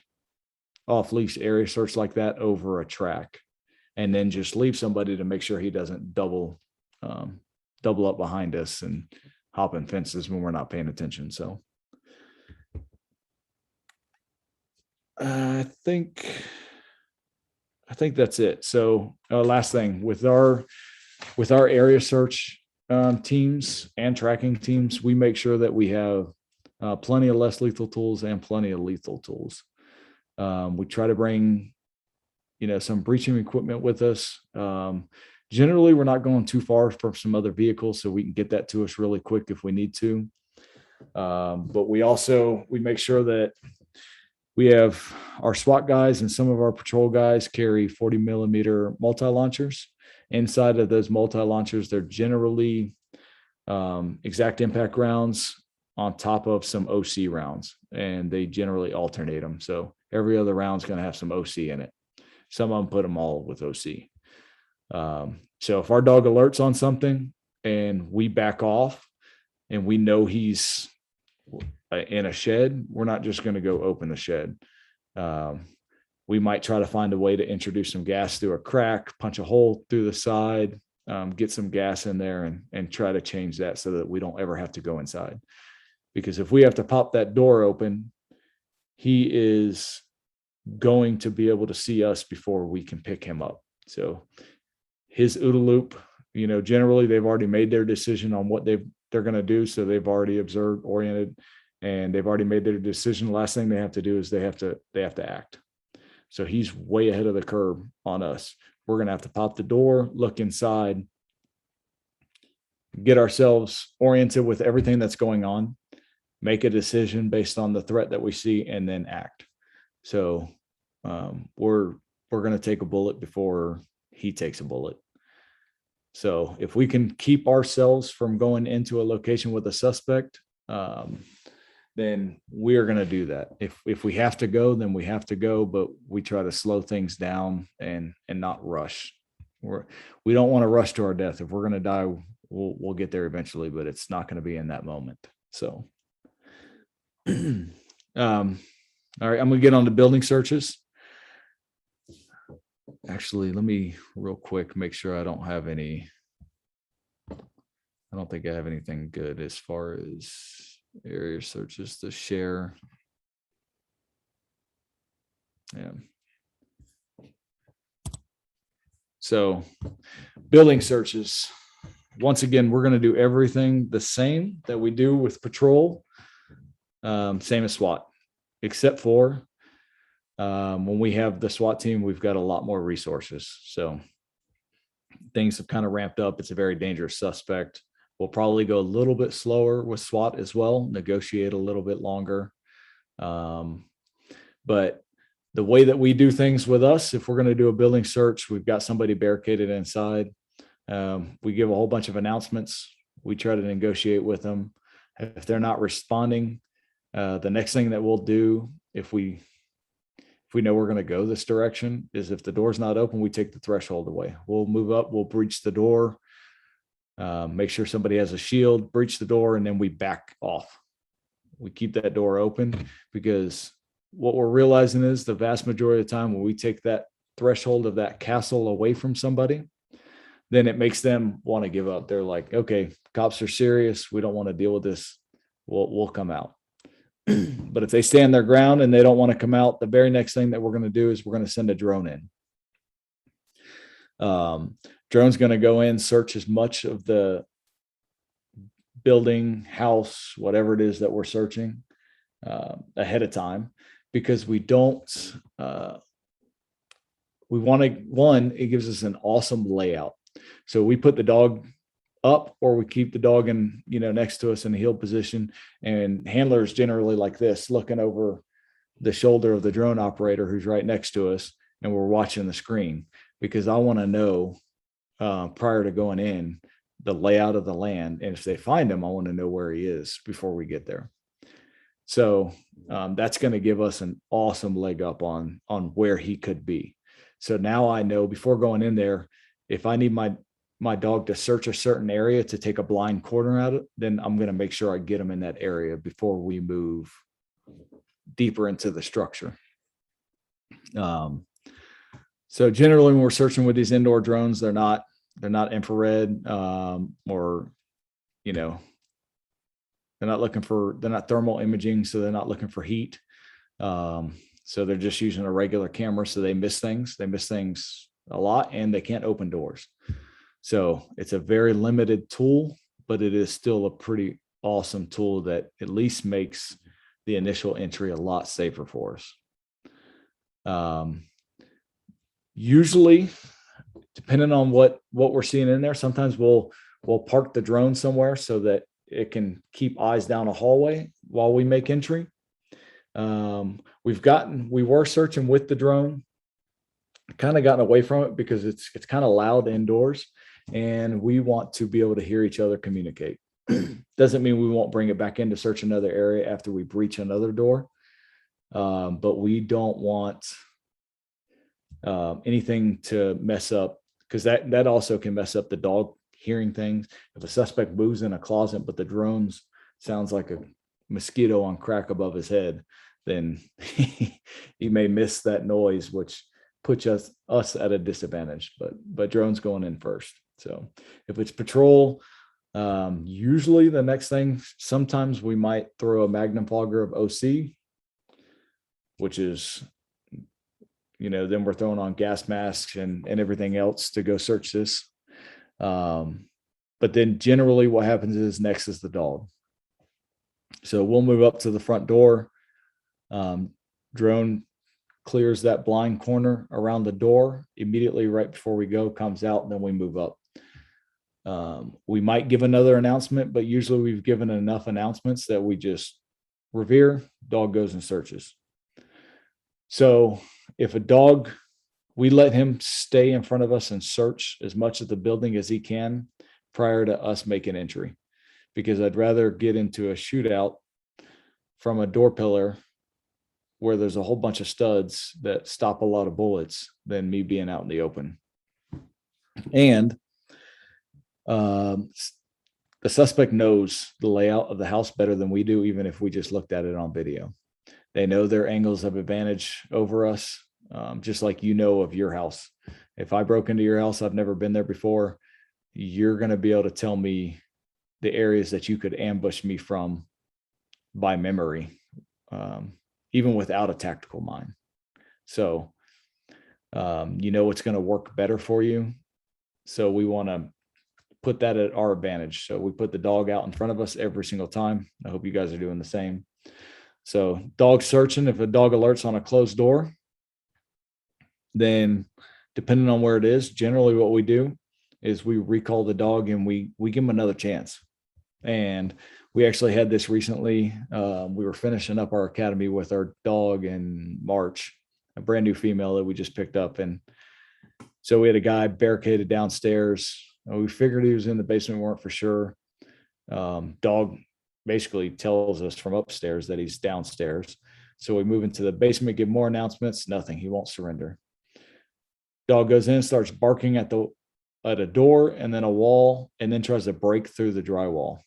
off leash area search like that over a track, and then just leave somebody to make sure he doesn't double up behind us and hop in fences when we're not paying attention. So I think that's it. So last thing with our area search teams and tracking teams, we make sure that we have plenty of less lethal tools and plenty of lethal tools. We try to bring, some breaching equipment with us. Generally, we're not going too far from some other vehicles, so we can get that to us really quick if we need to. But we make sure that We have our SWAT guys and some of our patrol guys carry 40 millimeter multi-launchers. Inside of those multi-launchers, they're generally exact impact rounds on top of some OC rounds, and they generally alternate them. So every other round is going to have some OC in it. Some of them put them all with OC. So if our dog alerts on something and we back off and we know he's in a shed, we're not just going to go open the shed. We might try to find a way to introduce some gas through a crack, punch a hole through the side, get some gas in there and try to change that so that we don't ever have to go inside. Because if we have to pop that door open, he is going to be able to see us before we can pick him up. So his OODA loop, generally they've already made their decision on what they're going to do. So they've already observed, oriented, and they've already made their decision. The last thing they have to do is they have to act. So he's way ahead of the curve on us. We're going to have to pop the door, look inside, get ourselves oriented with everything that's going on, make a decision based on the threat that we see, and then act. So we're going to take a bullet before he takes a bullet. So if we can keep ourselves from going into a location with a suspect, then we are going to do that. If we have to go, then we have to go, but we try to slow things down and not rush. We don't want to rush to our death. If we're going to die, we'll get there eventually, but it's not going to be in that moment. So, all right, I'm going to get on to building searches. Actually, let me real quick make sure I don't have any. I don't think I have anything good as far as area searches to share. Yeah. So building searches. Once again, we're going to do everything the same that we do with patrol. Same as SWAT, except for when we have the SWAT team, we've got a lot more resources. So things have kind of ramped up. It's a very dangerous suspect. We'll probably go a little bit slower with SWAT as well, negotiate a little bit longer. But the way that we do things with us, if we're going to do a building search, we've got somebody barricaded inside. We give a whole bunch of announcements. We try to negotiate with them. If they're not responding, the next thing that we'll do, if we know we're going to go this direction, is if the door's not open, we take the threshold away. We'll move up, we'll breach the door, make sure somebody has a shield, breach the door, and then we back off. We keep that door open, because what we're realizing is the vast majority of the time when we take that threshold of that castle away from somebody, then it makes them want to give up. They're like, okay, cops are serious. We don't want to deal with this. We'll come out. But if they stand their ground and they don't want to come out, the very next thing that we're going to do is we're going to send a drone in. Drone's going to go in, search as much of the building, house, whatever it is that we're searching ahead of time, because we don't, we want to, one, it gives us an awesome layout. So we put the dog up, or we keep the dog in, next to us in a heel position, and handlers generally like this, looking over the shoulder of the drone operator who's right next to us, and we're watching the screen, because I want to know prior to going in the layout of the land, and if they find him, I want to know where he is before we get there. So that's going to give us an awesome leg up on where he could be. So now I know before going in there, if I need my dog to search a certain area to take a blind corner out of it, then I'm going to make sure I get him in that area before we move deeper into the structure. So generally when we're searching with these indoor drones, they're not infrared, or, they're not thermal imaging. So they're not looking for heat. So they're just using a regular camera. So they miss things a lot, and they can't open doors. So it's a very limited tool, but it is still a pretty awesome tool that at least makes the initial entry a lot safer for us. Usually, depending on what we're seeing in there, sometimes we'll park the drone somewhere so that it can keep eyes down a hallway while we make entry. We were searching with the drone, kind of gotten away from it because it's kind of loud indoors, and we want to be able to hear each other communicate. Doesn't mean we won't bring it back in to search another area after we breach another door. But we don't want anything to mess up, because that also can mess up the dog hearing things. If a suspect moves in a closet, but the drones sounds like a mosquito on crack above his head, then he may miss that noise, which puts us at a disadvantage. But drones going in first. So if it's patrol, usually the next thing, sometimes we might throw a magnum fogger of OC, which is, then we're throwing on gas masks and everything else to go search this. But then generally what happens is next is the dog. So we'll move up to the front door. Drone clears that blind corner around the door immediately right before we go, comes out, and then we move up. We might give another announcement, but usually we've given enough announcements that we just revere, dog goes and searches. So if a dog, we let him stay in front of us and search as much of the building as he can prior to us making entry, because I'd rather get into a shootout from a door pillar where there's a whole bunch of studs that stop a lot of bullets than me being out in the open. And the suspect knows the layout of the house better than we do, even if we just looked at it on video. They know their angles of advantage over us, just like of your house. If I broke into your house, I've never been there before, you're going to be able to tell me the areas that you could ambush me from by memory, even without a tactical mind. So, what's going to work better for you. So we want to put that at our advantage. So we put the dog out in front of us every single time. I hope you guys are doing the same. So dog searching, if a dog alerts on a closed door, then depending on where it is, generally what we do is we recall the dog and we give him another chance. And we actually had this recently. We were finishing up our academy with our dog in March, a brand new female that we just picked up. And so we had a guy barricaded downstairs. We figured he was in the basement, we weren't for sure. Dog basically tells us from upstairs that he's downstairs. So we move into the basement, give more announcements, nothing, he won't surrender. Dog goes in, starts barking at a door and then a wall, and then tries to break through the drywall.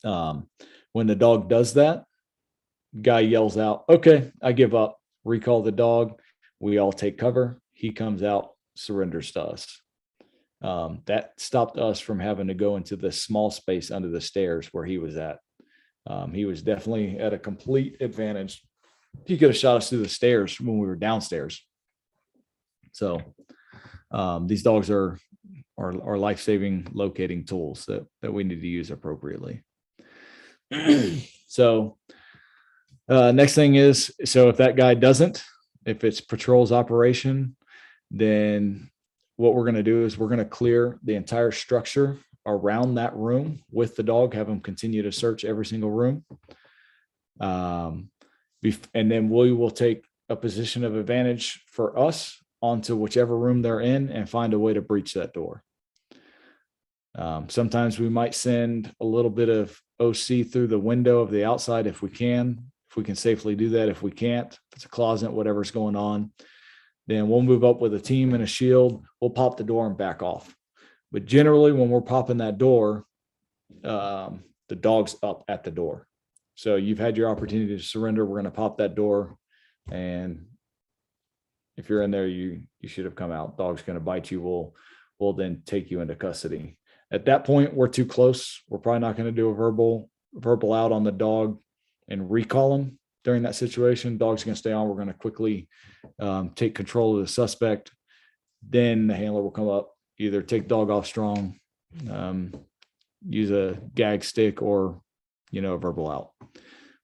When the dog does that, guy yells out, "Okay, I give up." Recall the dog. We all take cover. He comes out, surrenders to us. That stopped us from having to go into the small space under the stairs where he was at. He was definitely at a complete advantage. He could have shot us through the stairs when we were downstairs. So these dogs are life-saving locating tools that we need to use appropriately. So next thing is, so if that guy doesn't, if it's patrol's operation, then what we're going to do is we're going to clear the entire structure around that room with the dog, have them continue to search every single room. And then we will take a position of advantage for us onto whichever room they're in and find a way to breach that door. Sometimes we might send a little bit of OC through the window of the outside if we can safely do that. If we can't, if it's a closet, whatever's going on, then we'll move up with a team and a shield. We'll pop the door and back off. But generally, when we're popping that door, the dog's up at the door. So you've had your opportunity to surrender. We're going to pop that door. And if you're in there, you should have come out. Dog's going to bite you. We'll then take you into custody. At that point, we're too close. We're probably not going to do a verbal out on the dog and recall him during that situation. Dog's going to stay on. We're going to quickly take control of the suspect. Then the handler will come up, either take dog off strong, use a gag stick, or a verbal out.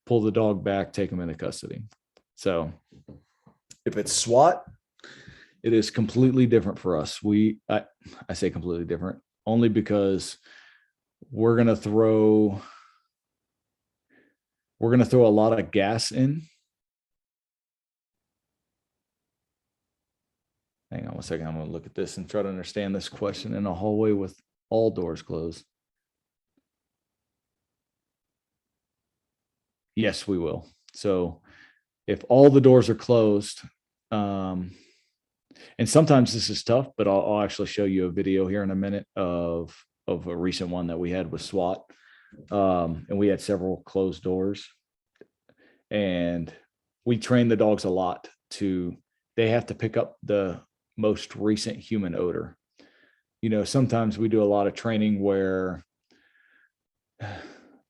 Pull the dog back, take him into custody. So if it's SWAT, it is completely different for us. I say completely different only because we're going to throw We're going to throw a lot of gas in. Hang on one second. I'm going to look at this and try to understand this question in a hallway with all doors closed. Yes, we will. So if all the doors are closed, and sometimes this is tough, but I'll actually show you a video here in a minute of a recent one that we had with SWAT. And we had several closed doors, and we train the dogs a lot they have to pick up the most recent human odor. Sometimes we do a lot of training where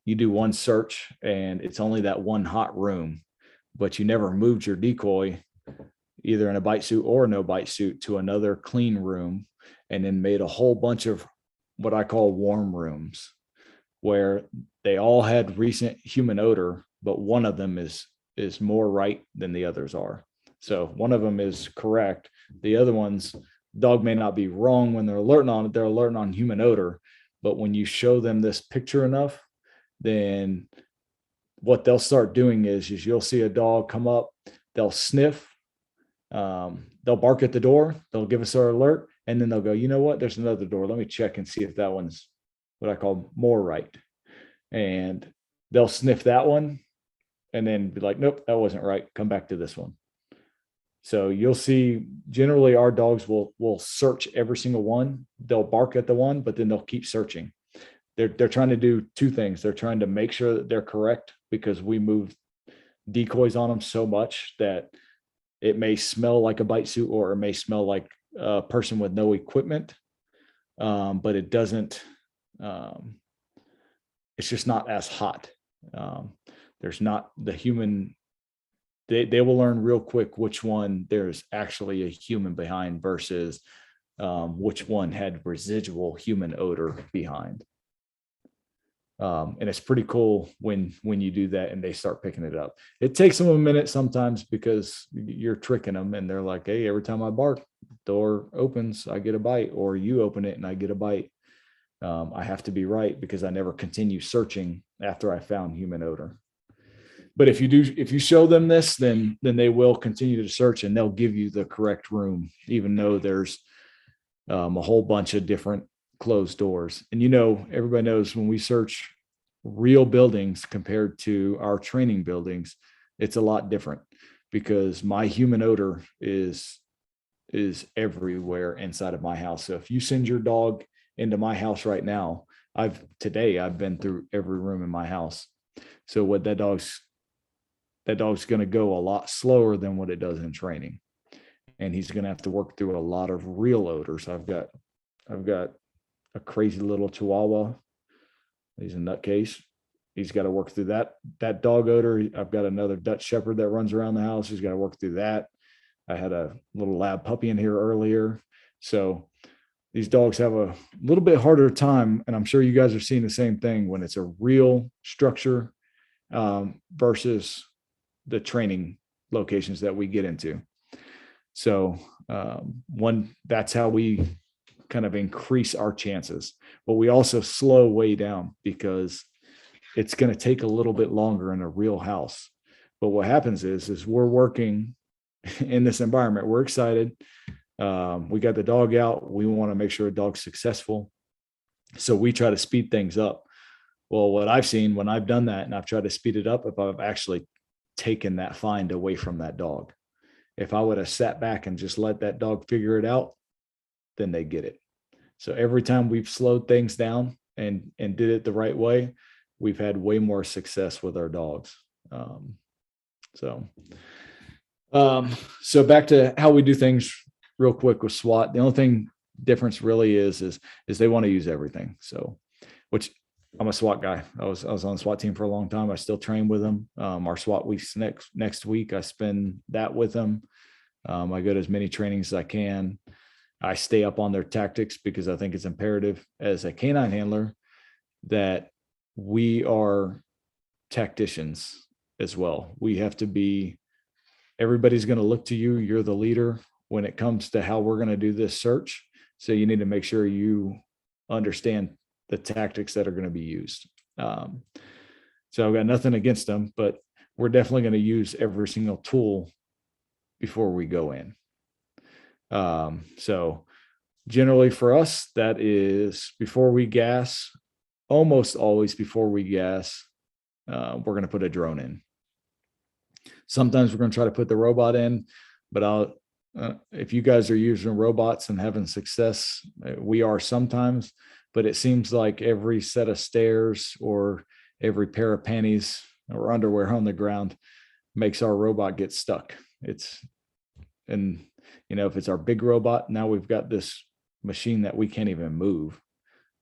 you do one search and it's only that one hot room, but you never moved your decoy either in a bite suit or no bite suit to another clean room, and then made a whole bunch of what I call warm rooms where they all had recent human odor, but one of them is more right than the others are. So one of them is correct. The other ones, dog may not be wrong when they're alerting on it. They're alerting on human odor. But when you show them this picture enough, then what they'll start doing is you'll see a dog come up, they'll sniff, they'll bark at the door, they'll give us our alert, and then they'll go, you know what, there's another door. Let me check and see if that one's what I call more right. And they'll sniff that one and then be like, nope, that wasn't right. Come back to this one. So you'll see generally our dogs will search every single one. They'll bark at the one, but then they'll keep searching. They're trying to do two things. They're trying to make sure that they're correct, because we move decoys on them so much that it may smell like a bite suit or it may smell like a person with no equipment, but it doesn't. It's just not as hot. There's not the human. They will learn real quick which one there's actually a human behind versus which one had residual human odor behind. And it's pretty cool when you do that and they start picking it up. It takes them a minute sometimes because you're tricking them and they're like, hey, every time I bark, door opens, I get a bite, or you open it and I get a bite. I have to be right because I never continue searching after I found human odor. But if you show them this, then they will continue to search and they'll give you the correct room, even though there's a whole bunch of different closed doors. And everybody knows when we search real buildings compared to our training buildings, it's a lot different because my human odor is everywhere inside of my house. So if you send your dog into my house right now, I've been through every room in my house. So what that dog's going to go a lot slower than what it does in training. And he's going to have to work through a lot of real odors. I've got a crazy little Chihuahua. He's a nutcase. He's got to work through that dog odor. I've got another Dutch Shepherd that runs around the house. He's got to work through that. I had a little lab puppy in here earlier. So these dogs have a little bit harder time. And I'm sure you guys are seeing the same thing when it's a real structure versus the training locations that we get into. So that's how we kind of increase our chances, but we also slow way down because it's going to take a little bit longer in a real house. But what happens is we're working in this environment. We're excited. We got the dog out. We want to make sure a dog's successful. So we try to speed things up. Well, what I've seen when I've done that and I've tried to speed it up, if I've actually taken that find away from that dog, if I would have sat back and just let that dog figure it out, then they get it. So every time we've slowed things down and did it the right way, we've had way more success with our dogs. So back to how we do things real quick with SWAT. The only difference really is they want to use everything. So, which I'm a SWAT guy. I was on the SWAT team for a long time. I still train with them. Our SWAT weeks next week, I spend that with them. I go to as many trainings as I can. I stay up on their tactics because I think it's imperative as a canine handler that we are tacticians as well. We have to be, everybody's going to look to you. You're the leader when it comes to how we're going to do this search. So you need to make sure you understand the tactics that are going to be used. So I've got nothing against them, but we're definitely going to use every single tool before we go in. So generally for us, that is before we gas, almost always before we gas, we're going to put a drone in. Sometimes we're going to try to put the robot in, but if you guys are using robots and having success, we are sometimes, but it seems like every set of stairs or every pair of panties or underwear on the ground makes our robot get stuck. And if it's our big robot, now we've got this machine that we can't even move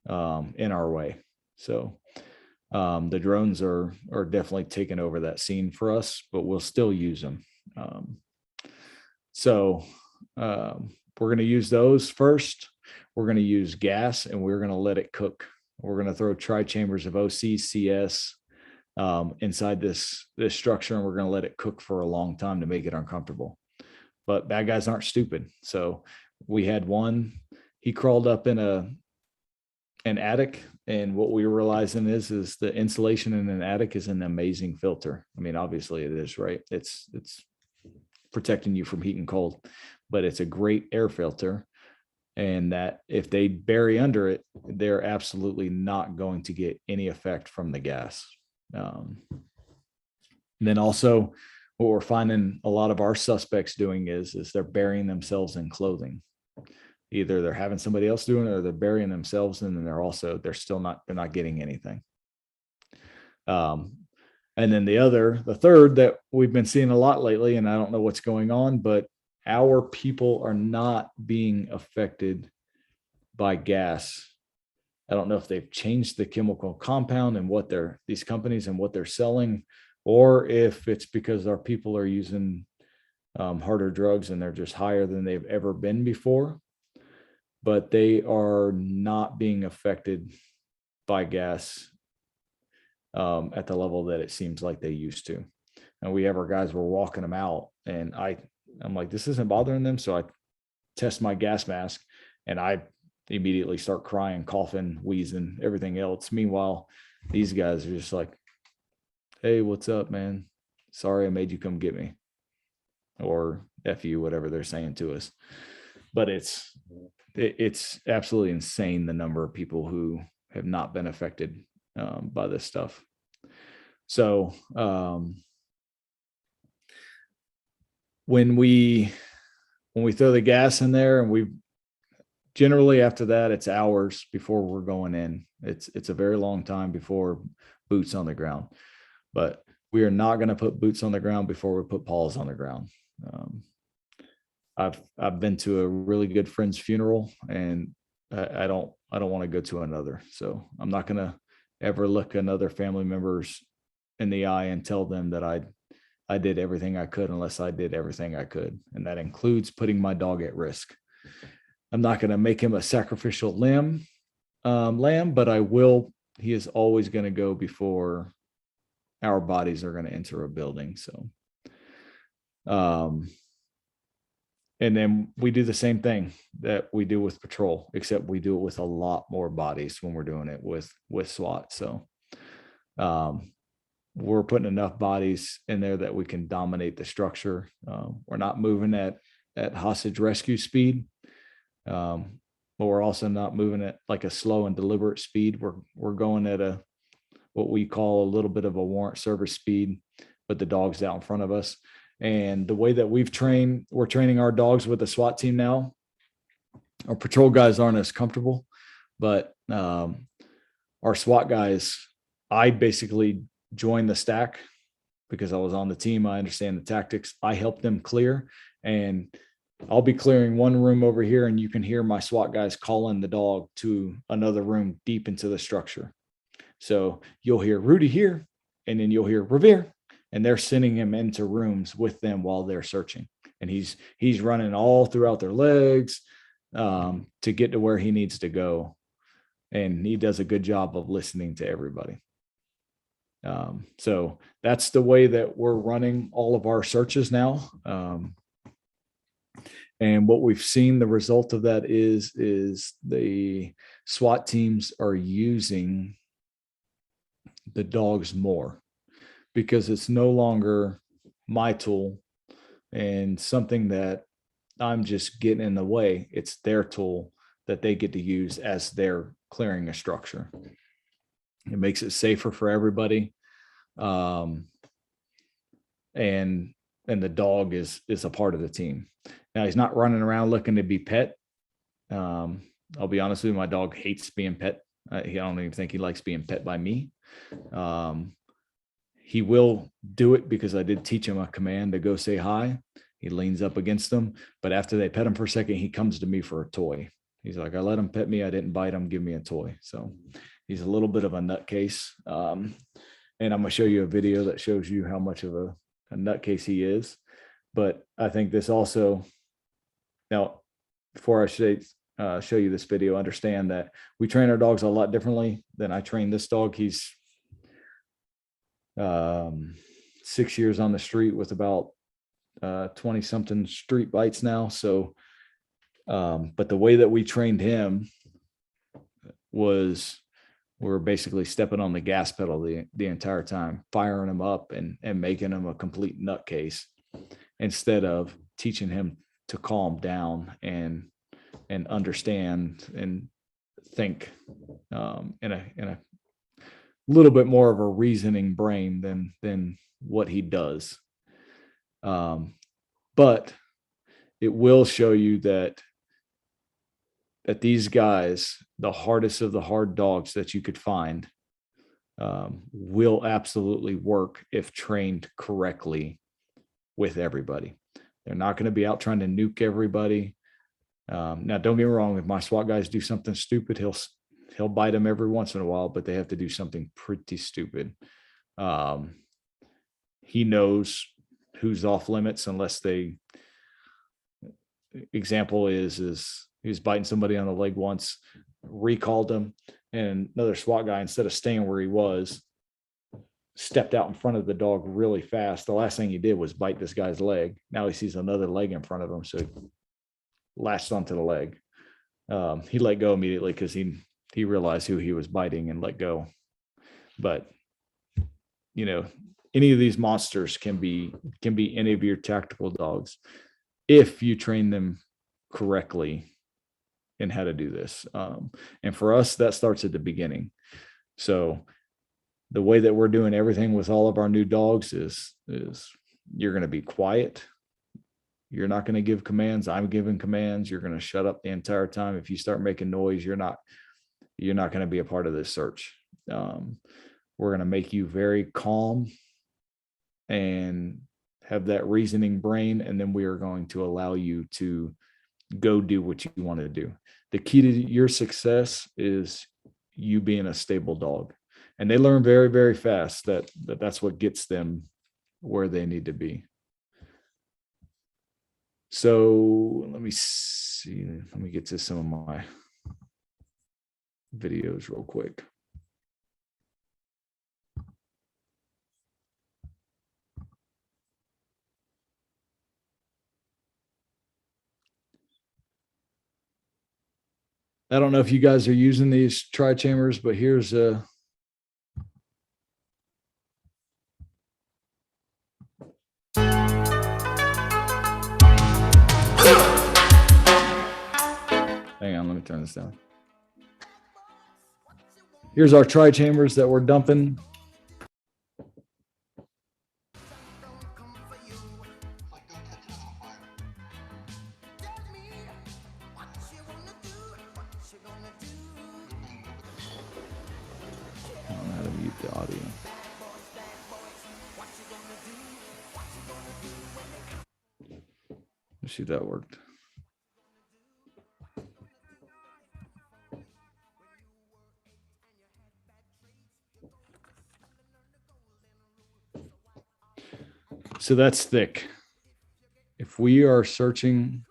in our way. So the drones are definitely taking over that scene for us, but we'll still use them. So we're going to use those first. We're going to use gas and we're going to let it cook. We're going to throw tri-chambers of OCCS inside this structure, and we're going to let it cook for a long time to make it uncomfortable. But bad guys aren't stupid. So we had one, he crawled up in an attic, and what we were realizing is the insulation in an attic is an amazing filter. I mean, obviously it is, right? It's protecting you from heat and cold, but it's a great air filter. And that if they bury under it, they're absolutely not going to get any effect from the gas. And then also what we're finding a lot of our suspects doing is they're burying themselves in clothing. Either they're having somebody else doing it or they're burying themselves, and then they're not getting anything. And then the third that we've been seeing a lot lately, and I don't know what's going on, but our people are not being affected by gas. I don't know if they've changed the chemical compound and these companies and what they're selling, or if it's because our people are using harder drugs and they're just higher than they've ever been before. But they are not being affected by gas at the level that it seems like they used to. And we have our guys, we're walking them out, and I'm like, this isn't bothering them. So I test my gas mask and I immediately start crying, coughing, wheezing, everything else. Meanwhile, these guys are just like, hey, what's up, man? Sorry I made you come get me. Or F you, whatever they're saying to us. But it's absolutely insane, the number of people who have not been affected by this stuff. So when we throw the gas in there, and we generally after that, it's hours before we're going in. It's a very long time before boots on the ground, but we are not going to put boots on the ground before we put paws on the ground. I've been to a really good friend's funeral, and I don't want to go to another. So I'm not going to ever look another family members in the eye and tell them that I did everything I could unless I did everything I could. And that includes putting my dog at risk. I'm not going to make him a sacrificial lamb, but I will. He is always going to go before our bodies are going to enter a building. So, and then we do the same thing that we do with patrol, except we do it with a lot more bodies when we're doing it with SWAT. So we're putting enough bodies in there that we can dominate the structure. We're not moving at hostage rescue speed, but we're also not moving at like a slow and deliberate speed. We're going at what we call a little bit of a warrant service speed, but the dog's out in front of us. And the way that we're training our dogs with the SWAT team now. Our patrol guys aren't as comfortable, but our SWAT guys, I basically joined the stack because I was on the team. I understand the tactics. I help them clear, and I'll be clearing one room over here, and you can hear my SWAT guys calling the dog to another room deep into the structure. So you'll hear Rudy here, and then you'll hear Revere, and they're sending him into rooms with them while they're searching. And he's running all throughout their legs to get to where he needs to go. And he does a good job of listening to everybody. So that's the way that we're running all of our searches now. And what we've seen, the result of that is the SWAT teams are using the dogs more, because it's no longer my tool and something that I'm just getting in the way. It's their tool that they get to use as they're clearing a structure. It makes it safer for everybody. Um, and the dog is a part of the team. Now he's not running around looking to be pet. I'll be honest with you, my dog hates being pet. I don't even think he likes being pet by me. He will do it because I did teach him a command to go say hi. He leans up against them, but after they pet him for a second, he comes to me for a toy. He's like, I let him pet me. I didn't bite him. Give me a toy. So he's a little bit of a nutcase. And I'm going to show you a video that shows you how much of a nutcase he is. But I think this also, now, before I show you this video, understand that we train our dogs a lot differently than I train this dog. He's 6 years on the street with about 20 something street bites now. So, but the way that we trained him was we're basically stepping on the gas pedal the entire time, firing him up and making him a complete nutcase, instead of teaching him to calm down and understand and think in a little bit more of a reasoning brain than what he does. But it will show you that these guys, the hardest of the hard dogs that you could find, will absolutely work if trained correctly with everybody. They're not going to be out trying to nuke everybody. Now, don't get me wrong. If my SWAT guys do something stupid, he'll bite them every once in a while, but they have to do something pretty stupid. He knows who's off limits unless they. Example is he was biting somebody on the leg once, recalled him, and another SWAT guy, instead of staying where he was, stepped out in front of the dog really fast. The last thing he did was bite this guy's leg. Now he sees another leg in front of him, so he latched onto the leg. He let go immediately because he realized who he was biting and let go. But any of these monsters can be any of your tactical dogs if you train them correctly in how to do this. And for us, that starts at the beginning. So the way that we're doing everything with all of our new dogs is you're going to be quiet. You're not going to give commands. I'm giving commands. You're going to shut up the entire time. If you start making noise, you're not going to be a part of this search. We're going to make you very calm and have that reasoning brain, and then we are going to allow you to go do what you want to do. The key to your success is you being a stable dog, and they learn very, very fast that's what gets them where they need to be. So let me see. Let me get to some of my videos real quick. I don't know if you guys are using these tri-chambers, but here's a hang on, let me turn this down. Here's our tri-chambers that we're dumping. I don't know how to mute the audio. Let's see if that worked. So that's thick. If we are searching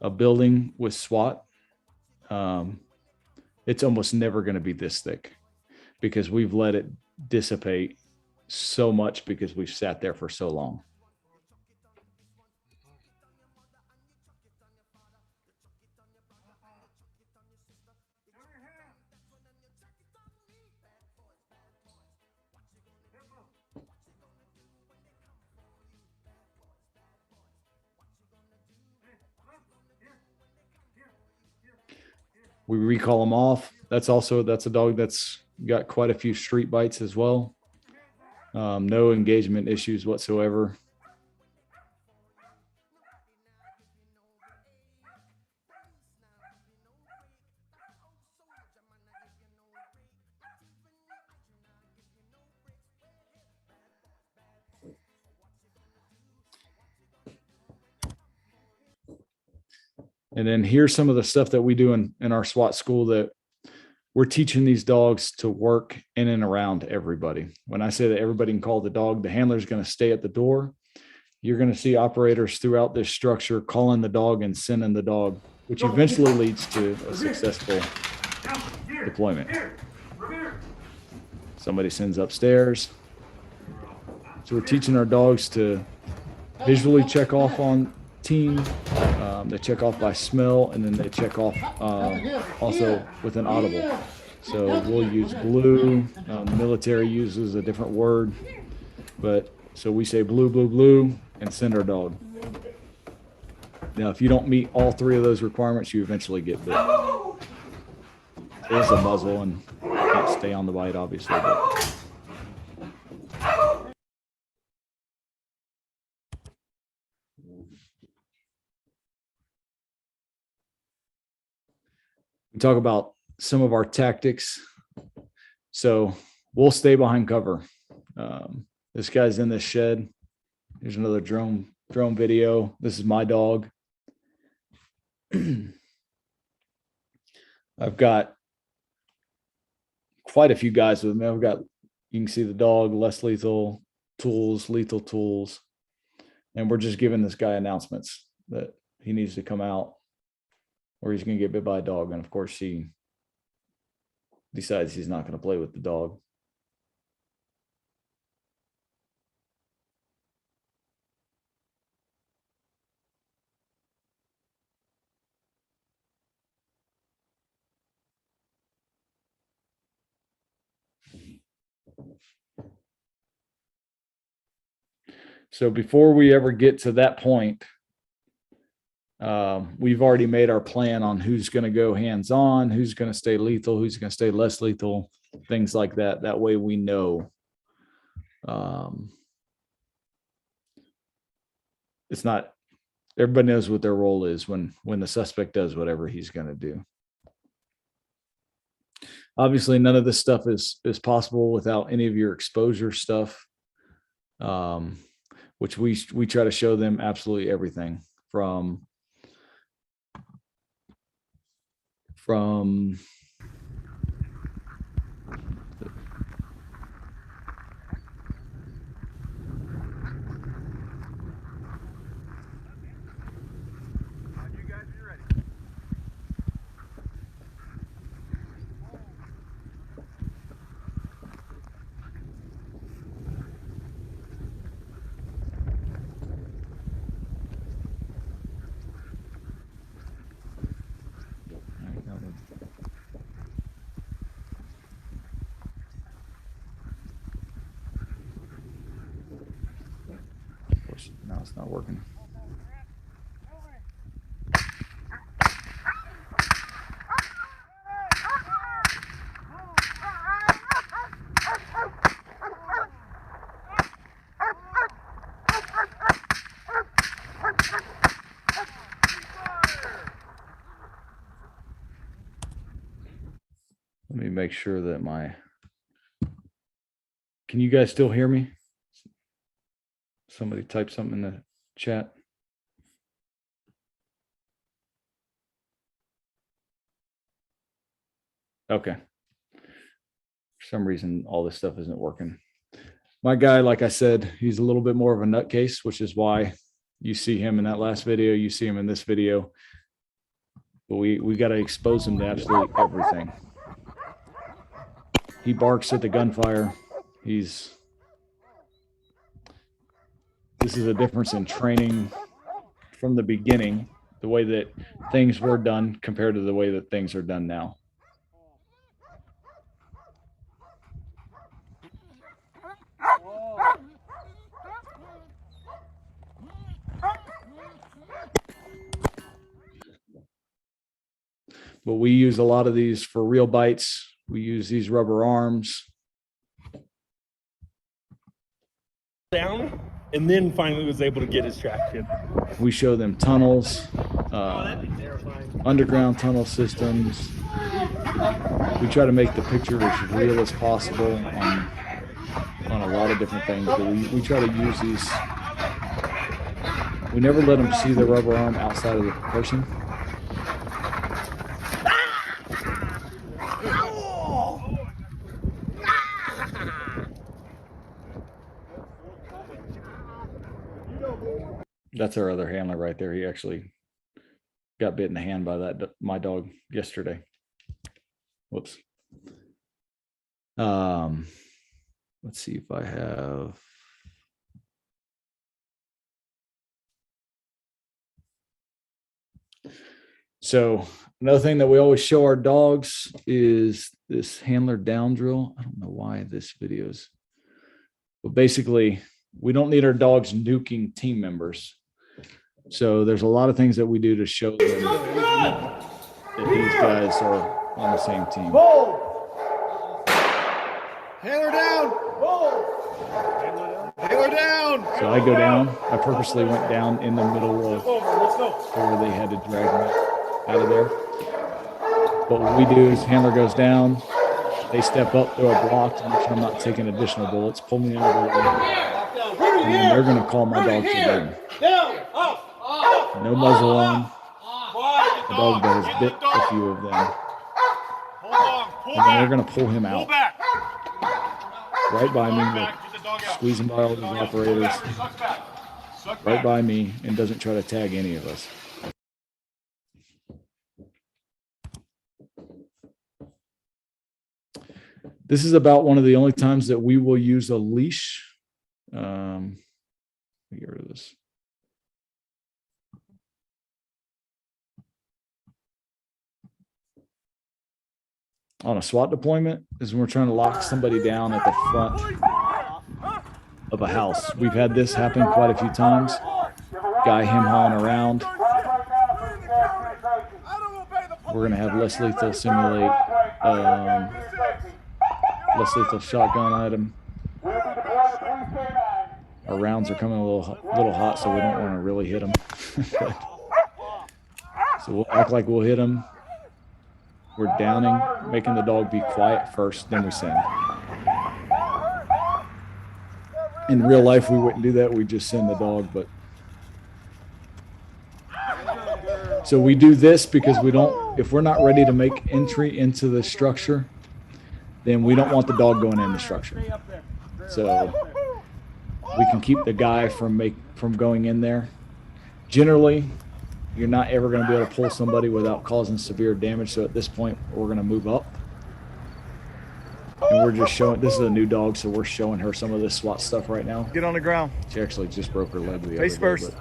a building with SWAT, it's almost never going to be this thick because we've let it dissipate so much because we've sat there for so long. We recall them off. That's a dog that's got quite a few street bites as well. No engagement issues whatsoever. And then here's some of the stuff that we do in our SWAT school that we're teaching these dogs to work in and around everybody. When I say that everybody can call the dog, the handler is going to stay at the door. You're going to see operators throughout this structure calling the dog and sending the dog, which eventually leads to a successful deployment. Somebody sends upstairs. So we're teaching our dogs to visually check off on team. They check off by smell, and then they check off also with an audible. So we'll use blue. The military uses a different word, but so we say blue, blue, blue, and send our dog. Now, if you don't meet all three of those requirements, you eventually get bit. There's a muzzle, and you can't stay on the bite, obviously. But we talk about some of our tactics. So we'll stay behind cover. This guy's in this shed. Here's another drone video. This is my dog. I've got quite a few guys with me. You can see the dog, less lethal tools, lethal tools. And we're just giving this guy announcements that he needs to come out or he's going to get bit by a dog. And of course, he decides he's not going to play with the dog. So before we ever get to that point, we've already made our plan on who's going to go hands-on, who's going to stay lethal, who's going to stay less lethal, things like that. That way we know. It's not, everybody knows what their role is when the suspect does whatever he's going to do. Obviously, none of this stuff is possible without any of your exposure stuff, which we try to show them absolutely everything from now it's not working. Let me make sure that can you guys still hear me? Somebody type something in the chat. Okay. For some reason, all this stuff isn't working. My guy, like I said, he's a little bit more of a nutcase, which is why you see him in that last video. You see him in this video. But we got to expose him to absolutely everything. He barks at the gunfire. This is a difference in training from the beginning, the way that things were done compared to the way that things are done now. But we use a lot of these for real bites. We use these rubber arms. Down, and then finally was able to get his traction. We show them tunnels, underground tunnel systems. We try to make the picture as real as possible on a lot of different things, but we try to use these. We never let them see the rubber arm outside of the person. That's our other handler right there. He actually got bit in the hand by my dog yesterday. Whoops. Let's see if I have. So another thing that we always show our dogs is this handler down drill. I don't know why this video's, but basically we don't need our dogs nuking team members. So there's a lot of things that we do to show them that these guys are on the same team. Handler down! Handler down! So I go down. I purposely went down in the middle of where they had to drag me out of there. But what we do is handler goes down. They step up, throw a block to make sure I'm not taking additional bullets, pull me out of the way. And then they're going to call my dog to them. No muzzle on. The dog that has bit a few of them. And then they're going to pull him out. Right by me, look, squeezing by all these operators. Right by me, and doesn't try to tag any of us. This is about one of the only times that we will use a leash. Let me get rid of this. On a SWAT deployment is when we're trying to lock somebody down at the front of a house. We've had this happen quite a few times. Guy him-hawing around. We're going to have less lethal simulate, less lethal shotgun item. Our rounds are coming a little hot, so we don't want to really hit them. So we'll act like we'll hit them. We're downing, making the dog be quiet first, then we send. In real life, we wouldn't do that. We just send the dog, but. So we do this because we don't, if we're not ready to make entry into the structure, then we don't want the dog going in the structure. So we can keep the guy from going in there. Generally, you're not ever going to be able to pull somebody without causing severe damage. So at this point, we're going to move up. And we're just showing, this is a new dog, so we're showing her some of this SWAT stuff right now. Get on the ground. She actually just broke her leg the other day. Face first.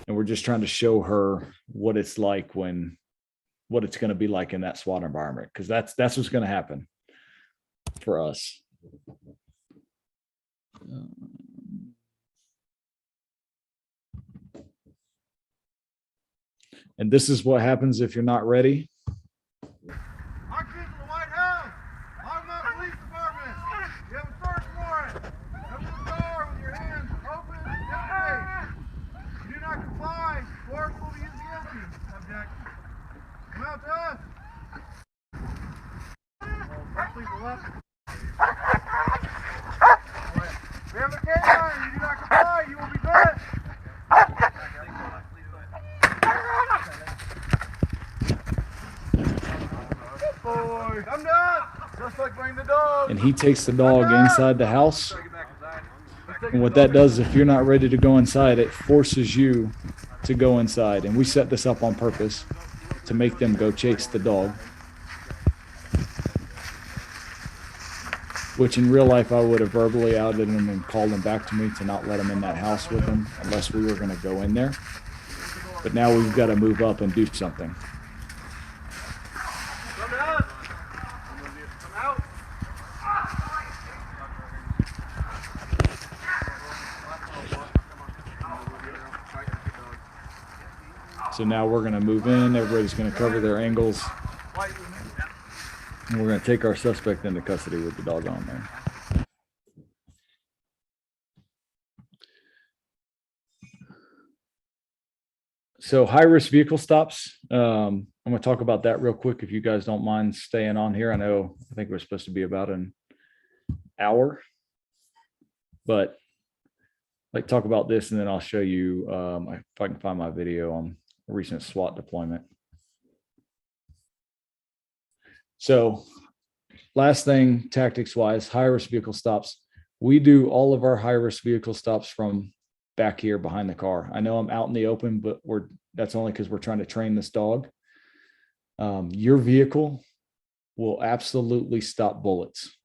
And we're just trying to show her what it's like what it's going to be like in that SWAT environment. Because that's what's going to happen for us. And this is what happens if you're not ready. I'm keeping the White House. I'm not police department. You have a search warrant. Open the door with your hands open and engaged. You do not comply. Force will be used against you. Objection. Come out to us. Please the left. We have a canine. You do not comply. You will be bit. Come down. Just like bring the dog. And he takes the dog inside the house. And what that does, if you're not ready to go inside, it forces you to go inside. And we set this up on purpose to make them go chase the dog. Which in real life, I would have verbally outed them and called them back to me to not let them in that house with them unless we were going to go in there. But now we've got to move up and do something. So now we're going to move in. Everybody's going to cover their angles. And we're going to take our suspect into custody with the dog on there. So high-risk vehicle stops. I'm going to talk about that real quick if you guys don't mind staying on here. I think we're supposed to be about an hour, but like talk about this and then I'll show you if I can find my video on a recent SWAT deployment. So last thing, tactics wise, high-risk vehicle stops. We do all of our high-risk vehicle stops from back here behind the car. I know I'm out in the open, but that's only because we're trying to train this dog. Your vehicle will absolutely stop bullets.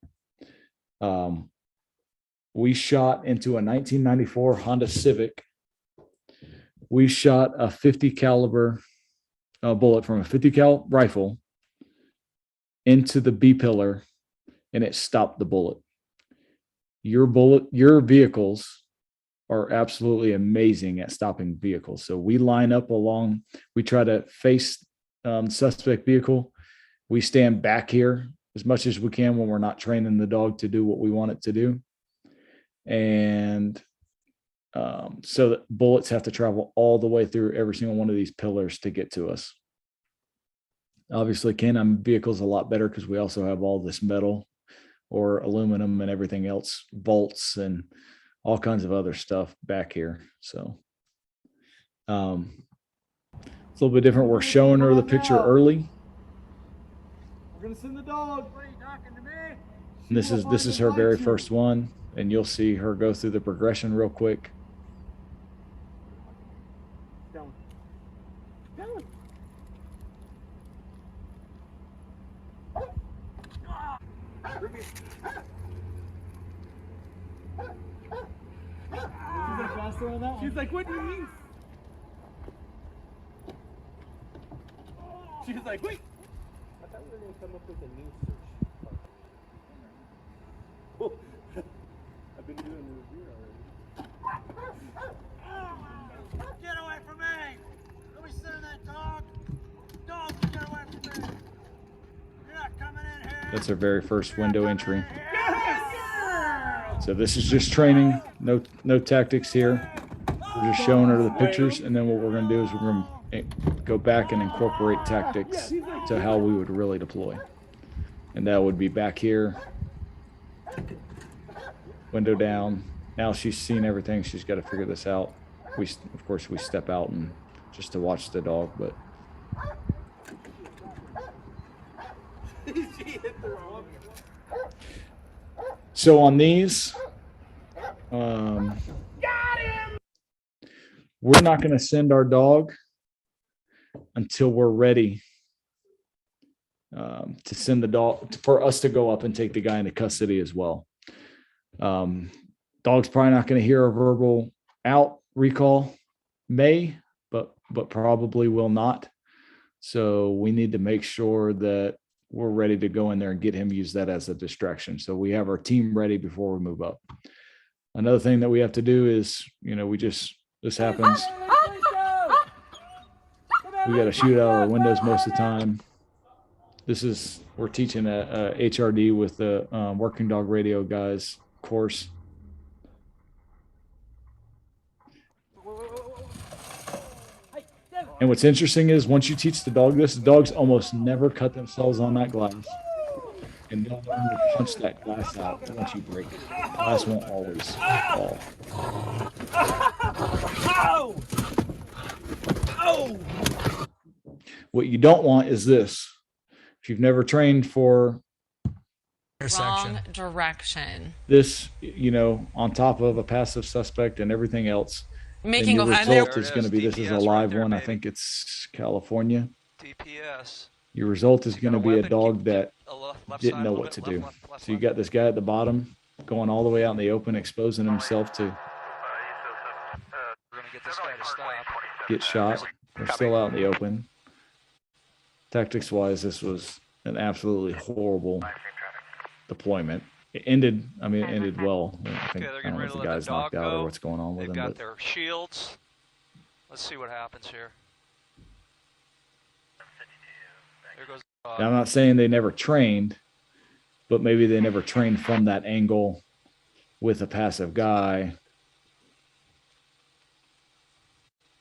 We shot into a 1994 Honda Civic. We shot a 50 caliber bullet from a 50 cal rifle into the B pillar, and it stopped the bullet. Your vehicles are absolutely amazing at stopping vehicles. So we line up along, we try to face suspect vehicle. We stand back here as much as we can when we're not training the dog to do what we want it to do. And so that bullets have to travel all the way through every single one of these pillars to get to us. Obviously, Can-Am vehicles a lot better because we also have all this metal or aluminum and everything else, bolts and all kinds of other stuff back here. So it's a little bit different. We're showing her the picture early. We're gonna send the dog. What are you talking to me? And this is her very first one, and you'll see her go through the progression real quick. Down. Down. She's like, what do you mean? She's like, wait. I thought we were going to come up with a new search. Oh, I've been doing the review already. Get away from me! Let me send that dog. Dog, get away from me! You're not coming in here. That's her very first window entry. So this is just training, no tactics here. We're just showing her the pictures, and then what we're going to do is we're going to go back and incorporate tactics to how we would really deploy. And that would be back here, window down. Now she's seen everything. She's got to figure this out. Of course, we step out and just to watch the dog, but. So on these, we're not going to send our dog until we're ready to send the dog for us to go up and take the guy into custody as well. Dog's probably not going to hear a verbal out recall, but probably will not. So we need to make sure that we're ready to go in there and get him use that as a distraction. So we have our team ready before we move up. Another thing that we have to do is, this happens. We got to shoot out our windows most of the time. We're teaching a HRD with the Working Dog Radio guys course. And what's interesting is once you teach the dog this, the dogs almost never cut themselves on that glass. And they'll learn to punch that glass out once you break it. The glass won't always fall. What you don't want is this. If you've never trained for wrong direction, this, on top of a passive suspect and everything else, making the a result is going to be, this is a live one. I think it's California. DPS. Your result is going to be a dog that didn't know what to do. So you got this guy at the bottom going all the way out in the open, exposing himself to We're gonna get this guy to stop. get shot. They're still out in the open. Tactics wise, this was an absolutely horrible deployment. It ended well. I don't know if the guy's knocked out or what's going on with They've him. got But their shields. Let's see what happens here. There goes Now, I'm not saying they never trained, but maybe they never trained from that angle with a passive guy.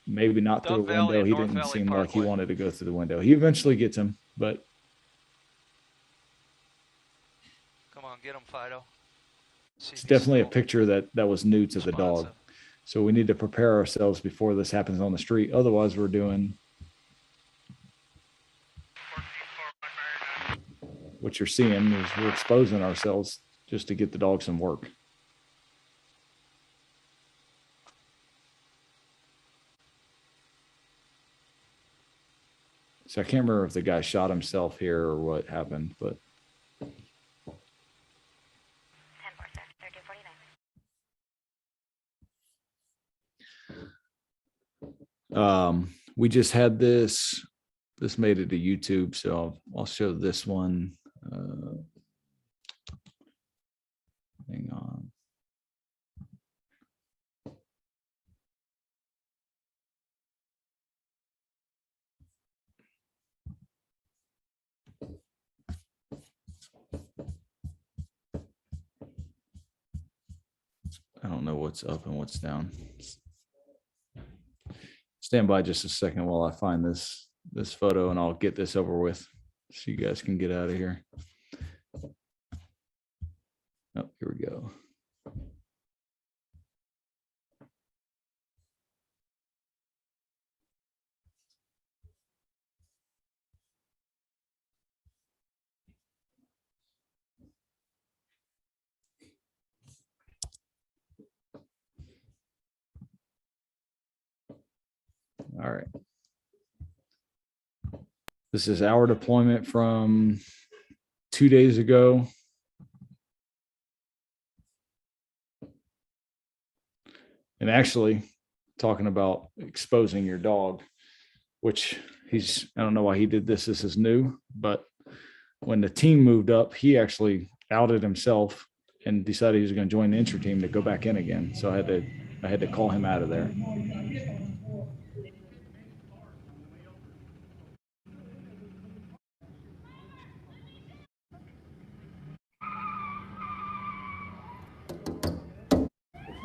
Maybe not through a Dove Valley window. and He North didn't Valley seem like he Parkway. wanted to go through the window. He eventually gets him, but Come on, get him, Fido. See it's if he's definitely a still picture that was new to the dog. responsive. So we need to prepare ourselves before this happens on the street. Otherwise, we're doing what you're seeing is we're exposing ourselves just to get the dog some work. So I can't remember if the guy shot himself here or what happened, but we just had this made it to YouTube, so I'll show this one. Hang on. I don't know what's up and what's down. Stand by just a second while I find this photo, and I'll get this over with so you guys can get out of here. Oh, here we go. All right. This is our deployment from 2 days ago. And actually, talking about exposing your dog, which I don't know why he did this. This is new, but when the team moved up, he actually outed himself and decided he was going to join the entry team to go back in again. So I had to call him out of there.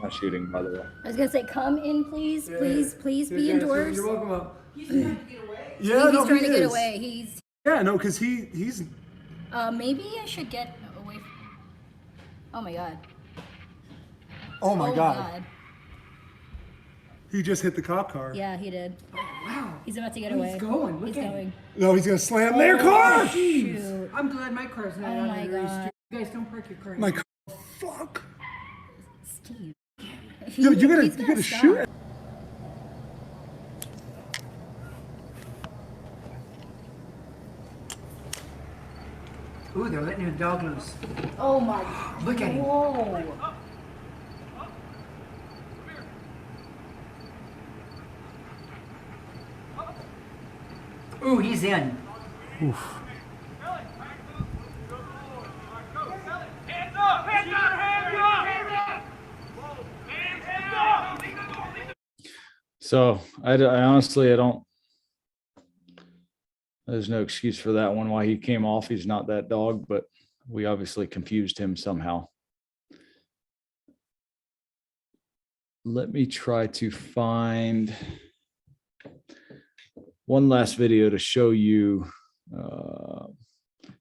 Not shooting, by the way. I was gonna say, come in, please, please be indoors. You're welcome up. He's Yeah, trying to get away. Yeah, no, because he's. Maybe I should get away. Oh my god. Oh my god. He just hit the cop car. Yeah, he did. Wow. He's about to get away. He's going. Look He's at going. No, he's gonna slam their car. Shoot. I'm glad my car's not Oh on my the race. God. You guys don't park your car. My car. Fuck. Steve. Yo, you He's gotta stop. shoot. Ooh, they're letting your dog loose. Oh my. Look at him. Whoa. Ooh, he's in. So I honestly, I don't, there's no excuse for that one. Why he came off, he's not that dog, but we obviously confused him somehow. Let me try to find one last video to show you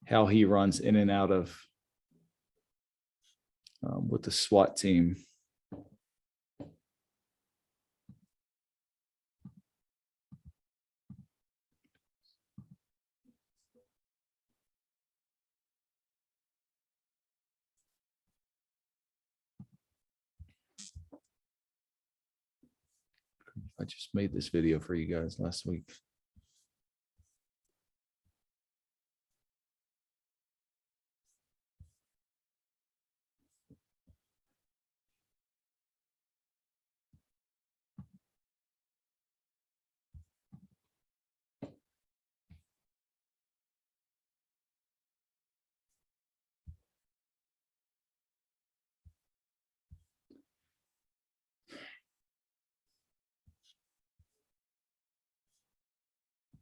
how he runs in and out of with the SWAT team. I just made this video for you guys last week.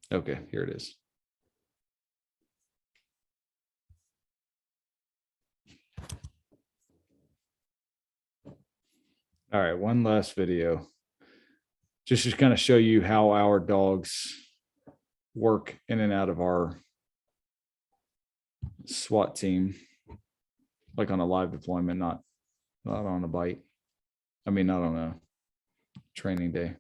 Okay, here it is. All right, one last video. Just to kind of show you how our dogs work in and out of our SWAT team, like on a live deployment, not on a bite. I mean, not on a training day.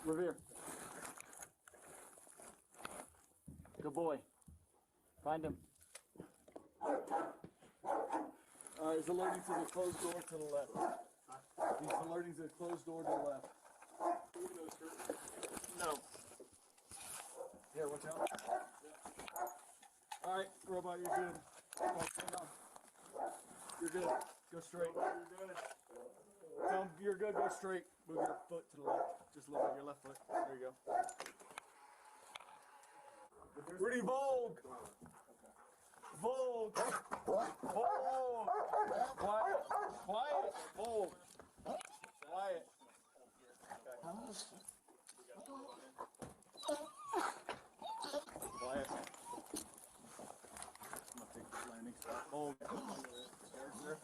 Revere. Good boy. Find him. He's alerting to the closed door to the left. He's alerting to the closed door to the left. No. Yeah, watch out. All right, robot, you're good. Oh, stand on. You're good. Go straight. Tell him you're good. Go straight. Move your foot to the left. Just a little bit. Your left foot. There you go. Rudy Vogue. Vogue. Vogue. Quiet. Quiet. Vogue. Quiet. Quiet. I'm gonna take this landing spot. Vogue. There.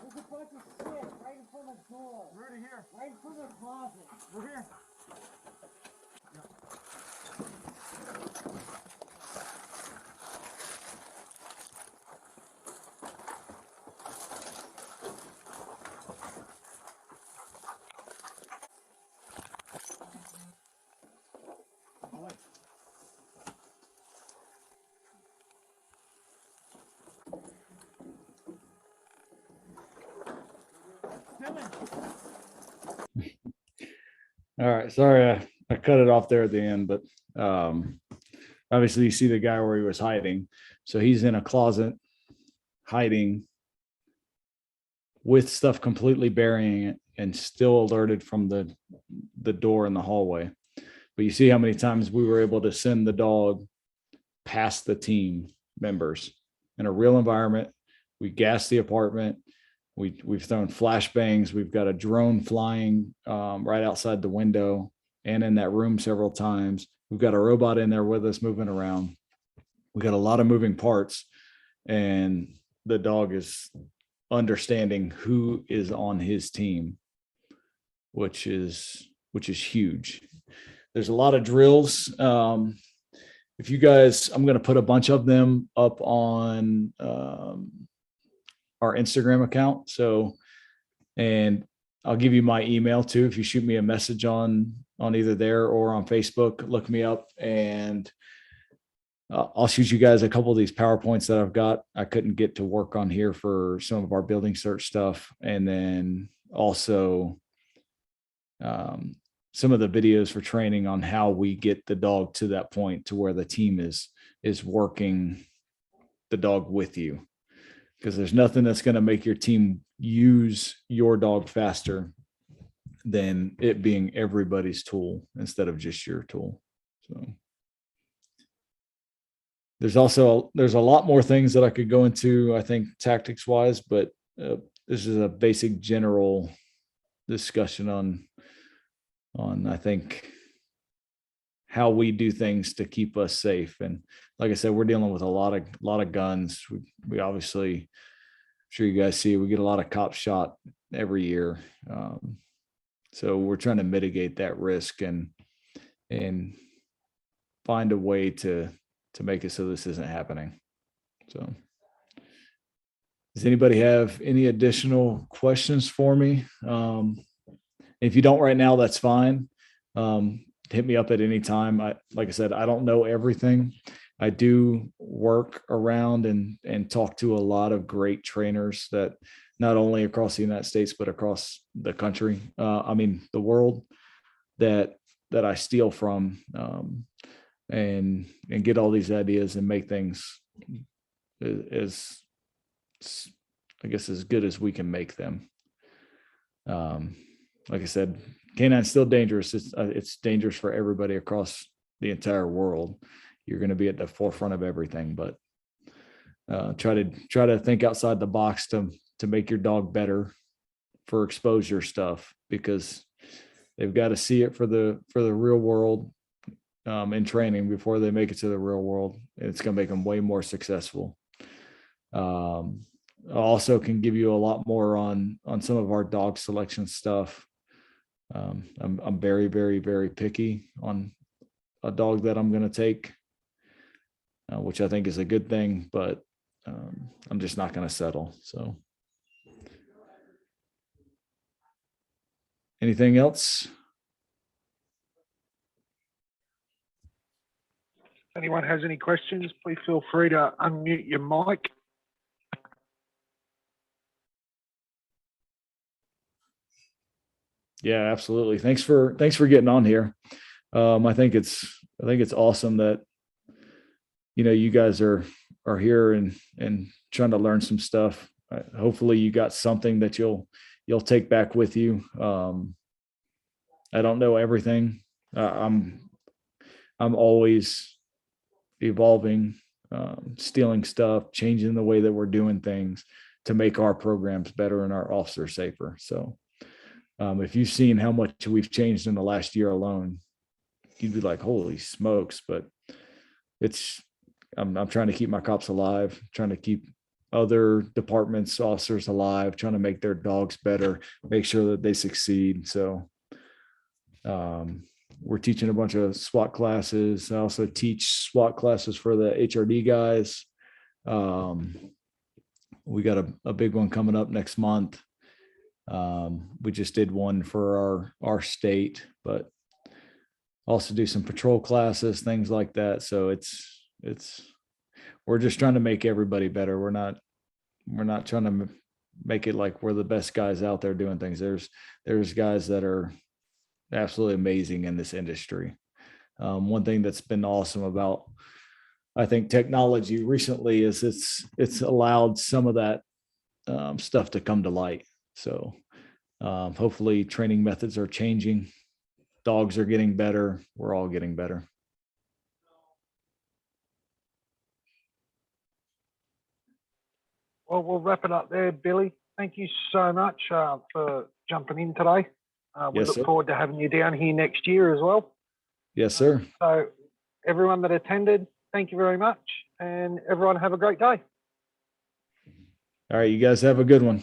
There's a bunch of shit right in front of the door. Rudy, here. Right in front of the closet. We're here. All right, sorry, I cut it off there at the end, but obviously you see the guy where he was hiding. So he's in a closet hiding with stuff completely burying it and still alerted from the door in the hallway. But you see how many times we were able to send the dog past the team members in a real environment. We gassed the apartment. We've thrown flashbangs. We've got a drone flying right outside the window and in that room several times. We've got a robot in there with us moving around. We got a lot of moving parts, and the dog is understanding who is on his team, which is huge. There's a lot of drills. If you guys, I'm going to put a bunch of them up on our Instagram account. So, and I'll give you my email too. If you shoot me a message on either there or on Facebook, look me up and I'll shoot you guys a couple of these PowerPoints that I've got. I couldn't get to work on here for some of our building search stuff. And then also some of the videos for training on how we get the dog to that point to where the team is working the dog with you. Because there's nothing that's going to make your team use your dog faster than it being everybody's tool instead of just your tool. So there's a lot more things that I could go into, I think, tactics wise, but this is a basic general discussion on I think how we do things to keep us safe. And like I said, we're dealing with a lot of guns. We obviously, I'm sure you guys see, we get a lot of cops shot every year. So we're trying to mitigate that risk and find a way to make it so this isn't happening. So does anybody have any additional questions for me? If you don't right now, that's fine. Hit me up at any time. Like I said, I don't know everything. I do work around and talk to a lot of great trainers that not only across the United States, but across the country. The world that I steal from, and get all these ideas and make things as, I guess, as good as we can make them. Like I said, canine's still dangerous. It's dangerous for everybody across the entire world. You're going to be at the forefront of everything, but try to think outside the box to make your dog better for exposure stuff, because they've got to see it for the real world in training before they make it to the real world. It's going to make them way more successful. Also can give you a lot more on some of our dog selection stuff. I'm very, very, very picky on a dog that I'm going to take, which I think is a good thing, but I'm just not going to settle. So anything else? If anyone has any questions, please feel free to unmute your mic. Yeah, absolutely. Thanks for getting on here. I think it's awesome that, you guys are here and trying to learn some stuff. Hopefully you got something that you'll take back with you. I don't know everything. I'm always evolving, stealing stuff, changing the way that we're doing things to make our programs better and our officers safer. So if you've seen how much we've changed in the last year alone, you'd be like, holy smokes. But I'm trying to keep my cops alive, trying to keep other departments, officers alive, trying to make their dogs better, make sure that they succeed. So we're teaching a bunch of SWAT classes. I also teach SWAT classes for the HRD guys. We got a big one coming up next month. We just did one for our state, but also do some patrol classes, things like that. So we're just trying to make everybody better. We're not trying to make it like we're the best guys out there doing things. There's guys that are absolutely amazing in this industry. One thing that's been awesome about, I think, technology recently is it's allowed some of that stuff to come to light. So hopefully training methods are changing. Dogs are getting better. We're all getting better. Well, we'll wrap it up there, Billy. Thank you so much for jumping in today. We look forward to having you down here next year as well. Yes, sir. So everyone that attended, thank you very much. And everyone have a great day. All right. You guys have a good one.